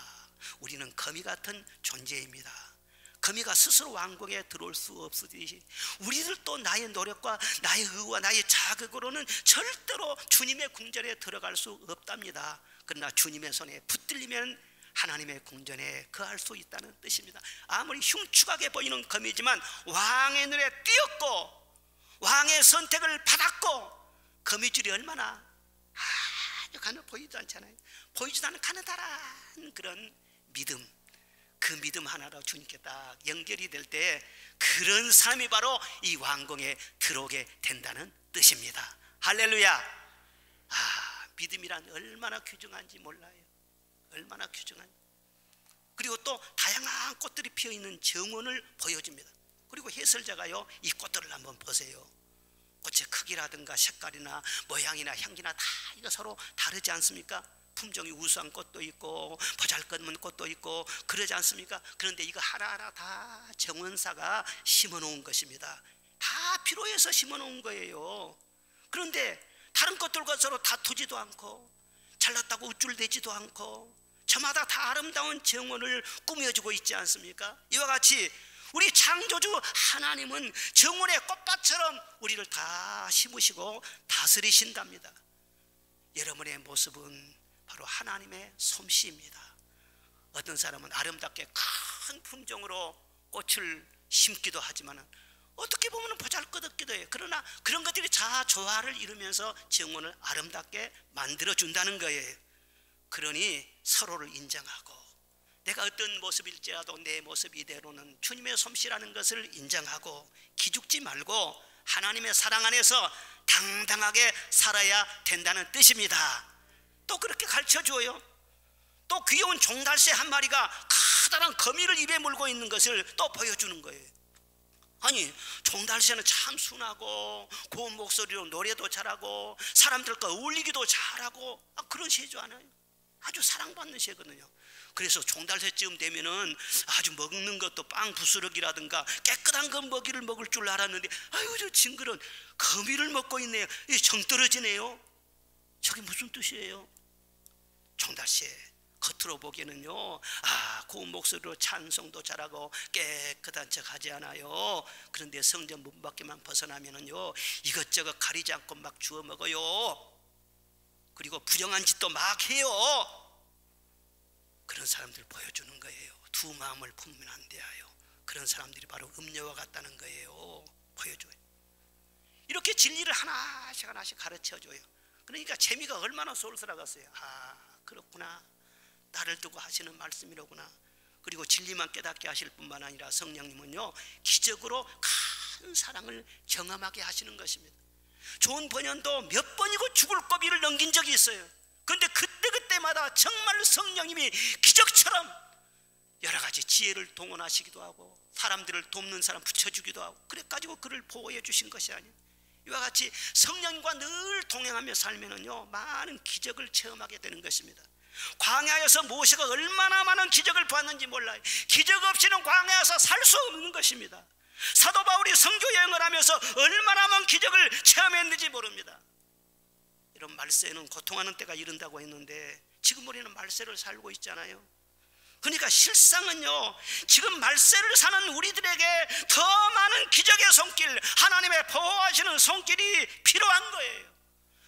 우리는 거미 같은 존재입니다. 거미가 스스로 왕궁에 들어올 수 없으듯이 우리들도 나의 노력과 나의 의와 나의 자극으로는 절대로 주님의 궁전에 들어갈 수 없답니다. 그러나 주님의 손에 붙들리면 하나님의 궁전에 거할 수 있다는 뜻입니다. 아무리 흉측하게 보이는 거미지만 왕의 눈에 띄었고 왕의 선택을 받았고 거미줄이 얼마나 아주 가늘 보이지도 않잖아요. 보이지도 않는 가느다란 그런 믿음, 그 믿음 하나로 주님께 딱 연결이 될 때 그런 사람이 바로 이 왕궁에 들어오게 된다는 뜻입니다. 할렐루야. 믿음이란 얼마나 귀중한지 몰라요. 얼마나 귀중한지. 그리고 또 다양한 꽃들이 피어있는 정원을 보여줍니다. 그리고 해설자가요 이 꽃들을 한번 보세요. 꽃의 크기라든가 색깔이나 모양이나 향기나 다 이거 서로 다르지 않습니까? 품종이 우수한 꽃도 있고 보잘것없는 꽃도 있고 그러지 않습니까? 그런데 이거 하나하나 다 정원사가 심어놓은 것입니다. 다 필요해서 심어놓은 거예요. 그런데 다른 꽃들과 서로 다투지도 않고 잘났다고 우쭐대지도 않고 저마다 다 아름다운 정원을 꾸며주고 있지 않습니까? 이와 같이 우리 창조주 하나님은 정원의 꽃밭처럼 우리를 다 심으시고 다스리신답니다. 여러분의 모습은 바로 하나님의 솜씨입니다. 어떤 사람은 아름답게 큰 품종으로 꽃을 심기도 하지만 어떻게 보면 보잘것없기도 해요. 그러나 그런 것들이 다 조화를 이루면서 정원을 아름답게 만들어준다는 거예요. 그러니 서로를 인정하고 내가 어떤 모습일지라도 내 모습 이대로는 주님의 솜씨라는 것을 인정하고 기죽지 말고 하나님의 사랑 안에서 당당하게 살아야 된다는 뜻입니다. 또 그렇게 가르쳐줘요. 또 귀여운 종달새 한 마리가 커다란 거미를 입에 물고 있는 것을 또 보여주는 거예요. 아니 종달새는 참 순하고 고운 목소리로 노래도 잘하고 사람들과 어울리기도 잘하고 그런 새죠 않아요? 아주 사랑받는 새거든요. 그래서 종달새쯤 되면은 아주 먹는 것도 빵 부스러기라든가 깨끗한 그 먹이를 먹을 줄 알았는데 아이고 저 징그러운 거미를 먹고 있네요. 정 떨어지네요. 저게 무슨 뜻이에요? 종달새 겉으로 보기에는요, 고운 목소리로 찬송도 잘하고 깨끗한 척 하지 않아요. 그런데 성전 문 밖에만 벗어나면은요, 이것저것 가리지 않고 막 주워 먹어요. 그리고 부정한 짓도 막 해요. 그런 사람들 보여주는 거예요. 두 마음을 품으면 안 돼요. 그런 사람들이 바로 음녀와 같다는 거예요. 보여줘요. 이렇게 진리를 하나씩 하나씩 가르쳐줘요. 그러니까 재미가 얼마나 쏠쏠하겠어요. 그렇구나, 나를 두고 하시는 말씀이로구나. 그리고 진리만 깨닫게 하실 뿐만 아니라 성령님은요, 기적으로 큰 사랑을 경험하게 하시는 것입니다. 좋은 번연도 몇 번이고 죽을 고비를 넘긴 적이 있어요. 그런데 그때마다 정말 성령님이 기적처럼 여러 가지 지혜를 동원하시기도 하고 사람들을 돕는 사람 붙여주기도 하고 그래가지고 그를 보호해 주신 것이 아니에요. 이와 같이 성령과 늘 동행하며 살면은요, 많은 기적을 체험하게 되는 것입니다. 광야에서 모세가 얼마나 많은 기적을 봤는지 몰라요. 기적 없이는 광야에서 살 수 없는 것입니다. 사도 바울이 선교 여행을 하면서 얼마나 많은 기적을 체험했는지 모릅니다. 이런 말세에는 고통하는 때가 이른다고 했는데 지금 우리는 말세를 살고 있잖아요. 그러니까 실상은요, 지금 말세를 사는 우리들에게 더 많은 기적의 손길, 하나님의 보호하시는 손길이 필요한 거예요.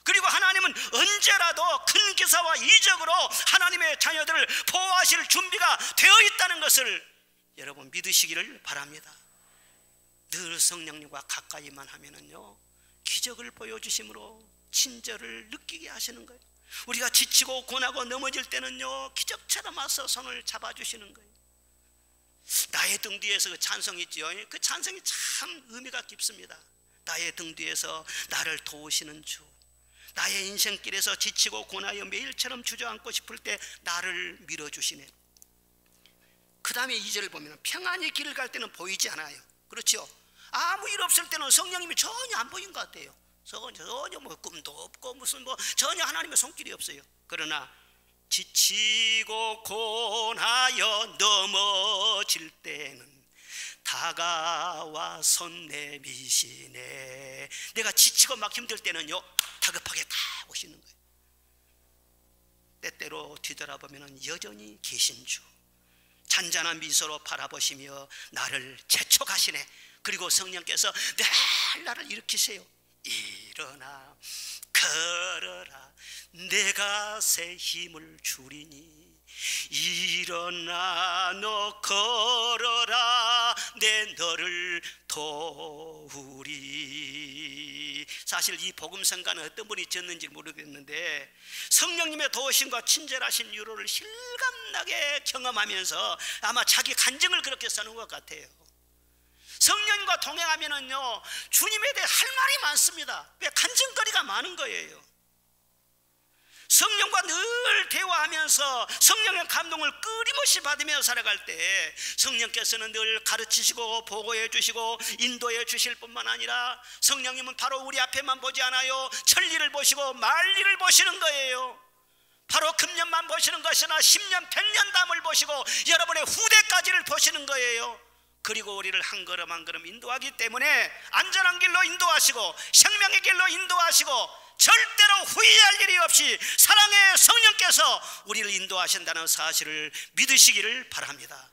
그리고 하나님은 언제라도 큰 기사와 이적으로 하나님의 자녀들을 보호하실 준비가 되어 있다는 것을 여러분 믿으시기를 바랍니다. 늘 성령님과 가까이만 하면은요, 기적을 보여주심으로 친절을 느끼게 하시는 거예요. 우리가 지치고 고나고 넘어질 때는요, 기적처럼 와서 손을 잡아주시는 거예요. 나의 등 뒤에서 그 찬송이 있지요. 그 찬송이 참 의미가 깊습니다. 나의 등 뒤에서 나를 도우시는 주, 나의 인생길에서 지치고 고나여 매일처럼 주저앉고 싶을 때 나를 밀어주시네. 그 다음에 2절을 보면 평안히 길을 갈 때는 보이지 않아요. 그렇죠? 아무 일 없을 때는 성령님이 전혀 안 보인 것 같아요. 전혀 뭐 꿈도 없고 무슨 전혀 하나님의 손길이 없어요. 그러나 지치고 고나여 넘어질 때는 다가와 손 내미시네. 내가 지치고 막 힘들 때는요, 다급하게 다 오시는 거예요. 때때로 뒤돌아보면 여전히 계신 주, 잔잔한 미소로 바라보시며 나를 재촉하시네. 그리고 성령께서 늘 나를 일으키세요. 일어나 걸어라, 내가 새 힘을 주리니. 일어나 너 걸어라, 내 너를 도우리. 사실 이 복음성가는 어떤 분이 지었는지 모르겠는데 성령님의 도우심과 친절하신 유로를 실감나게 경험하면서 아마 자기 간증을 그렇게 써는 것 같아요. 성령님과 동행하면은요, 주님에 대해 할 말이 많습니다. 왜? 간증거리가 많은 거예요. 성령과 늘 대화하면서 성령의 감동을 끊임없이 받으며 살아갈 때 성령께서는 늘 가르치시고 보고해 주시고 인도해 주실 뿐만 아니라 성령님은 바로 우리 앞에만 보지 않아요. 천리를 보시고 만리를 보시는 거예요. 바로 금년만 보시는 것이 아니라 10년 100년 담을 보시고 여러분의 후대까지를 보시는 거예요. 그리고 우리를 한 걸음 한 걸음 인도하기 때문에 안전한 길로 인도하시고 생명의 길로 인도하시고 절대로 후회할 일이 없이 사랑의 성령께서 우리를 인도하신다는 사실을 믿으시기를 바랍니다.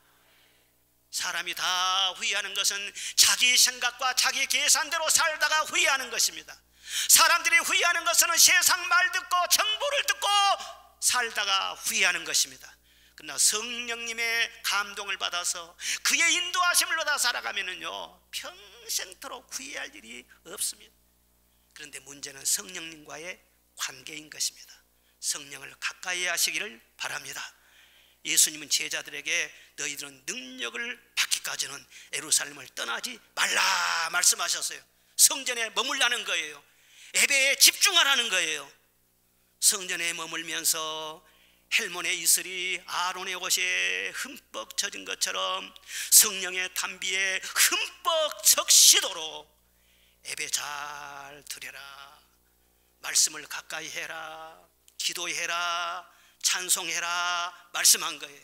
사람이 다 후회하는 것은 자기 생각과 자기 계산대로 살다가 후회하는 것입니다. 사람들이 후회하는 것은 세상 말 듣고 정보를 듣고 살다가 후회하는 것입니다. 그러나 성령님의 감동을 받아서 그의 인도하심을 받아 살아가면은요, 평생토록 후회할 일이 없습니다. 그런데 문제는 성령님과의 관계인 것입니다. 성령을 가까이 하시기를 바랍니다. 예수님은 제자들에게 너희들은 능력을 받기까지는 예루살렘을 떠나지 말라 말씀하셨어요. 성전에 머물라는 거예요. 예배에 집중하라는 거예요. 성전에 머물면서 헬몬의 이슬이 아론의 옷에 흠뻑 젖은 것처럼 성령의 담비에 흠뻑 적시도록 예배 잘 드려라, 말씀을 가까이 해라, 기도해라, 찬송해라 말씀한 거예요.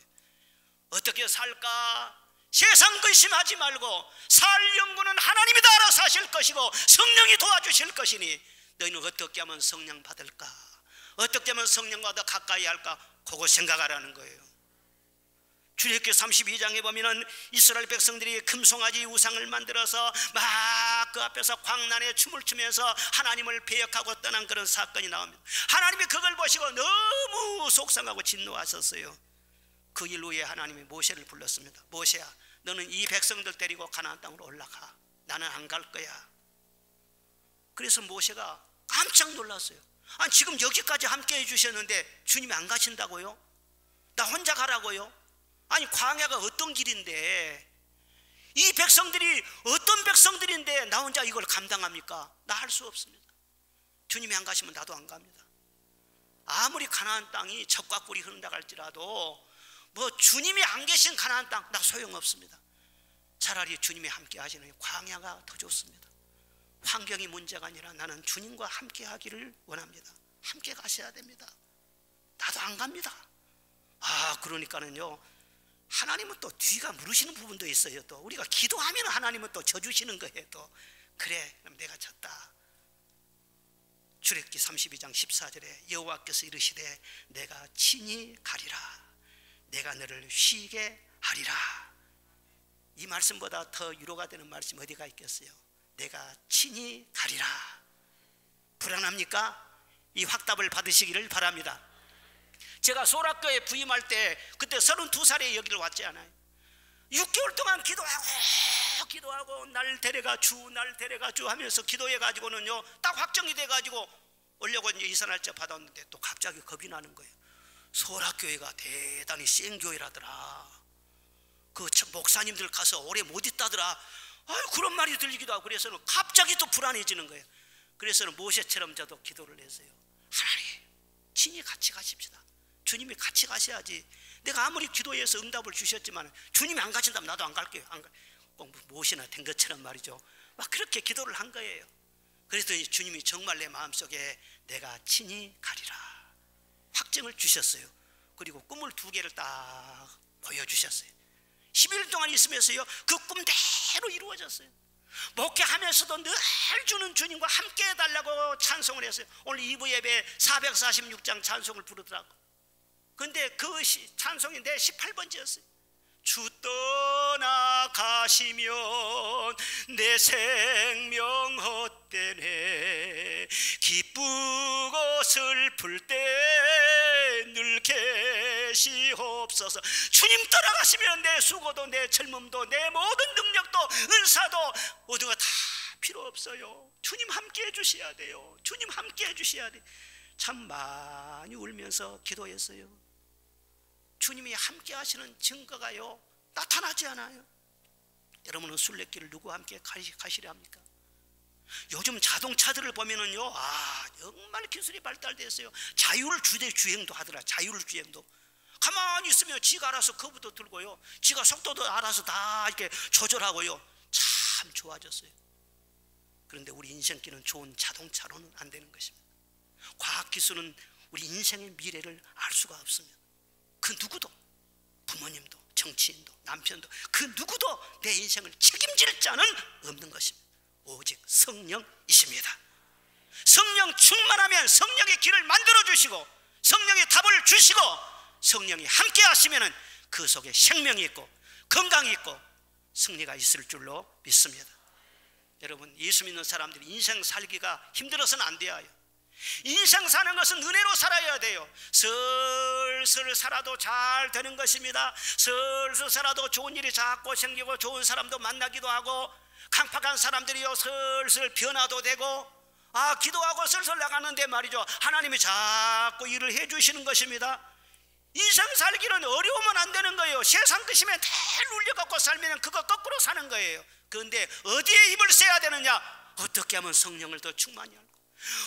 어떻게 살까? 세상 근심하지 말고 살 연구는 하나님이 다 알아서 하실 것이고 성령이 도와주실 것이니 너희는 어떻게 하면 성령 받을까? 어떻게 하면 성령과 더 가까이 할까? 그거 생각하라는 거예요. 출애굽기 32장에 보면은 이스라엘 백성들이 금송아지 우상을 만들어서 막 그 앞에서 광란에 춤을 추면서 하나님을 배역하고 떠난 그런 사건이 나옵니다. 하나님이 그걸 보시고 너무 속상하고 진노하셨어요. 그 일 후에 하나님이 모세를 불렀습니다. 모세야, 너는 이 백성들 데리고 가나안 땅으로 올라가. 나는 안 갈 거야. 그래서 모세가 깜짝 놀랐어요. 아니, 지금 여기까지 함께 해주셨는데 주님이 안 가신다고요? 나 혼자 가라고요? 아니, 광야가 어떤 길인데, 이 백성들이 어떤 백성들인데 나 혼자 이걸 감당합니까? 나 할 수 없습니다. 주님이 안 가시면 나도 안 갑니다. 아무리 가나안 땅이 젖과 꿀이 흐른다 할지라도 뭐 주님이 안 계신 가나안 땅 나 소용없습니다. 차라리 주님이 함께 하시는 광야가 더 좋습니다. 환경이 문제가 아니라 나는 주님과 함께 하기를 원합니다. 함께 가셔야 됩니다. 나도 안 갑니다. 그러니까는요, 하나님은 또 뒤가 물으시는 부분도 있어요. 또 우리가 기도하면 하나님은 또 져주시는 거예요. 또 그래, 그럼 내가 졌다. 출애굽기 32장 14절에 여호와께서 이르시되 내가 친히 가리라. 내가 너를 쉬게 하리라. 이 말씀보다 더 위로가 되는 말씀 어디가 있겠어요? 내가 친히 가리라. 불안합니까? 이 확답을 받으시기를 바랍니다. 제가 소락교에 부임할 때 그때 32살에 여기를 왔지 않아요? 6개월 동안 기도하고 날 데려가 주 하면서 기도해가지고는요, 딱 확정이 돼가지고 오려고 이제 이사 날짜 받았는데 또 갑자기 겁이 나는 거예요. 소락교회가 대단히 센 교회라더라. 그 목사님들 가서 오래 못 있다더라. 그런 말이 들리기도 하고, 그래서는 갑자기 또 불안해지는 거예요. 그래서는 모세처럼 저도 기도를 했어요. 하나님, 친히 같이 가십시다. 주님이 같이 가셔야지. 내가 아무리 기도해서 응답을 주셨지만 주님이 안 가신다면 나도 안 갈게요. 꼭 모시나 된 것처럼 말이죠. 막 그렇게 기도를 한 거예요. 그랬더니 주님이 정말 내 마음속에 내가 친히 가리라 확증을 주셨어요. 그리고 꿈을 2개를 딱 보여주셨어요. 11일 동안 있으면서요, 그 꿈대로 이루어졌어요. 목회하면서도 늘 주는 주님과 함께 해달라고 찬송을 했어요. 오늘 2부 예배 446장 찬송을 부르더라고. 근데 그 찬송이 내 18번째였어요. 주 떠나가시면 내 생명 헛되네. 기쁘고 슬플 때 늘 계시옵소서. 주님 떠나가시면 내 수고도 내 젊음도 내 모든 능력도 은사도 모두가 다 필요 없어요. 주님 함께 해주셔야 돼요. 주님 함께 해주셔야 돼요. 참 많이 울면서 기도했어요. 주님이 함께 하시는 증거가요, 나타나지 않아요. 여러분은 순례길을 누구와 함께 가시려 합니까? 요즘 자동차들을 보면은요, 정말 기술이 발달됐어요. 자율주행도 하더라. 자율주행도. 가만히 있으면 지가 알아서 커브도 들고요, 지가 속도도 알아서 다 이렇게 조절하고요. 참 좋아졌어요. 그런데 우리 인생길은 좋은 자동차로는 안 되는 것입니다. 과학기술은 우리 인생의 미래를 알 수가 없습니다. 그 누구도, 부모님도 정치인도 남편도 그 누구도 내 인생을 책임질 자는 없는 것입니다. 오직 성령이십니다. 성령 충만하면 성령의 길을 만들어 주시고 성령의 답을 주시고 성령이 함께 하시면 그 속에 생명이 있고 건강이 있고 승리가 있을 줄로 믿습니다. 여러분, 예수 믿는 사람들이 인생 살기가 힘들어서는 안 돼요. 인생 사는 것은 은혜로 살아야 돼요. 슬슬 살아도 잘 되는 것입니다. 슬슬 살아도 좋은 일이 자꾸 생기고 좋은 사람도 만나기도 하고 강팍한 사람들이요 슬슬 변화도 되고 기도하고 슬슬 나가는데 말이죠, 하나님이 자꾸 일을 해주시는 것입니다. 인생 살기는 어려우면 안 되는 거예요. 세상 것이면 다 눌려갖고 살면 그거 거꾸로 사는 거예요. 그런데 어디에 입을 써야 되느냐? 어떻게 하면 성령을 더 충만히 알고,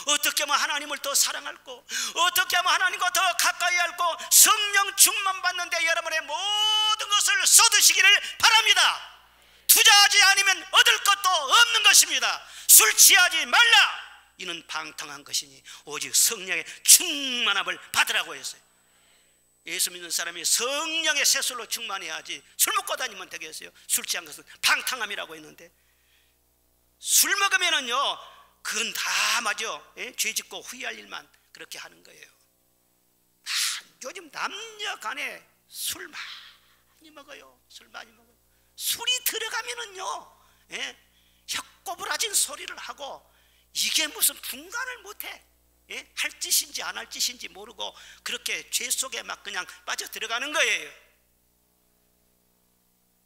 어떻게 하면 하나님을 더 사랑할고, 어떻게 하면 하나님과 더 가까이 알고 성령 충만 받는데 여러분의 모든 것을 쏟으시기를 바랍니다. 투자하지 않으면 얻을 것도 없는 것입니다. 술 취하지 말라. 이는 방탕한 것이니 오직 성령의 충만함을 받으라고 했어요. 예수 믿는 사람이 성령의 세술로 충만해야지 술 먹고 다니면 되겠어요? 술 취한 것은 방탕함이라고 했는데, 술 먹으면은요 그건 다 맞아. 죄 짓고 후회할 일만 그렇게 하는 거예요. 요즘 남녀 간에 술 많이 먹어요. 술 많이 먹어요. 술이 들어가면은요, 예? 혀꼬부라진 소리를 하고, 이게 무슨 분간을 못해. 예? 할 짓인지 안 할 짓인지 모르고 그렇게 죄 속에 막 그냥 빠져 들어가는 거예요.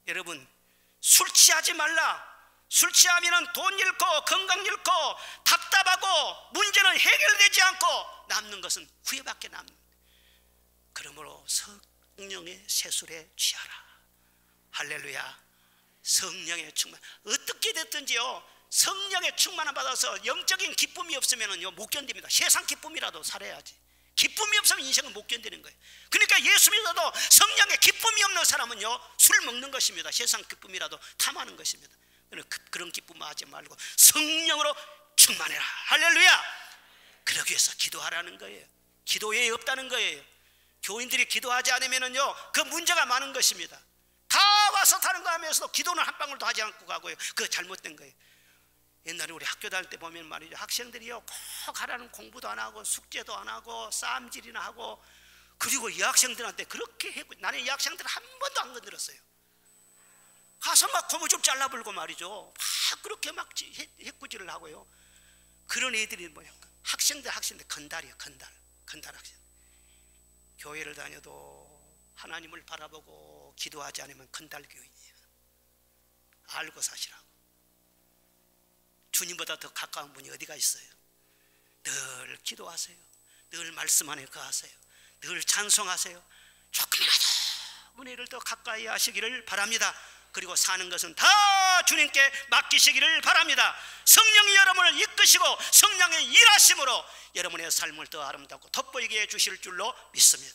여러분, 술 취하지 말라. 술 취하면 돈 잃고 건강 잃고 답답하고 문제는 해결되지 않고 남는 것은 후회밖에 남는. 그러므로 성령의 세술에 취하라. 할렐루야. 성령의 충만. 어떻게 됐든지요, 성령의 충만을 받아서 영적인 기쁨이 없으면요 못 견딥니다. 세상 기쁨이라도 살아야지. 기쁨이 없으면 인생은 못 견디는 거예요. 그러니까 예수 믿어도 성령의 기쁨이 없는 사람은요 술 먹는 것입니다. 세상 기쁨이라도 탐하는 것입니다. 그런 기쁨 하지 말고 성령으로 충만해라. 할렐루야. 그러기 위해서 기도하라는 거예요. 기도에 없다는 거예요. 교인들이 기도하지 않으면요 그 문제가 많은 것입니다. 다 와서 타는 거 하면서도 기도는 한 방울도 하지 않고 가고요. 그거 잘못된 거예요. 옛날에 우리 학교 다닐 때 보면 말이죠, 학생들이요 꼭 하라는 공부도 안 하고 숙제도 안 하고 싸움질이나 하고, 그리고 이 학생들한테 그렇게 했고, 나는 이 학생들 한 번도 안 건드렸어요. 가서 막 고무 좀 잘라불고 말이죠, 막 그렇게 막 해꾸지를 하고요. 그런 애들이 뭐야, 학생들 건달이에요. 건달 학생. 교회를 다녀도 하나님을 바라보고 기도하지 않으면 건달 교인이에요. 알고 사시라고. 주님보다 더 가까운 분이 어디가 있어요? 늘 기도하세요. 늘 말씀 안에 거하세요. 늘 찬송하세요. 조금이라도 은혜를 더 가까이 하시기를 바랍니다. 그리고 사는 것은 다 주님께 맡기시기를 바랍니다. 성령이 여러분을 이끄시고 성령의 일하심으로 여러분의 삶을 더 아름답고 돋보이게 해주실 줄로 믿습니다.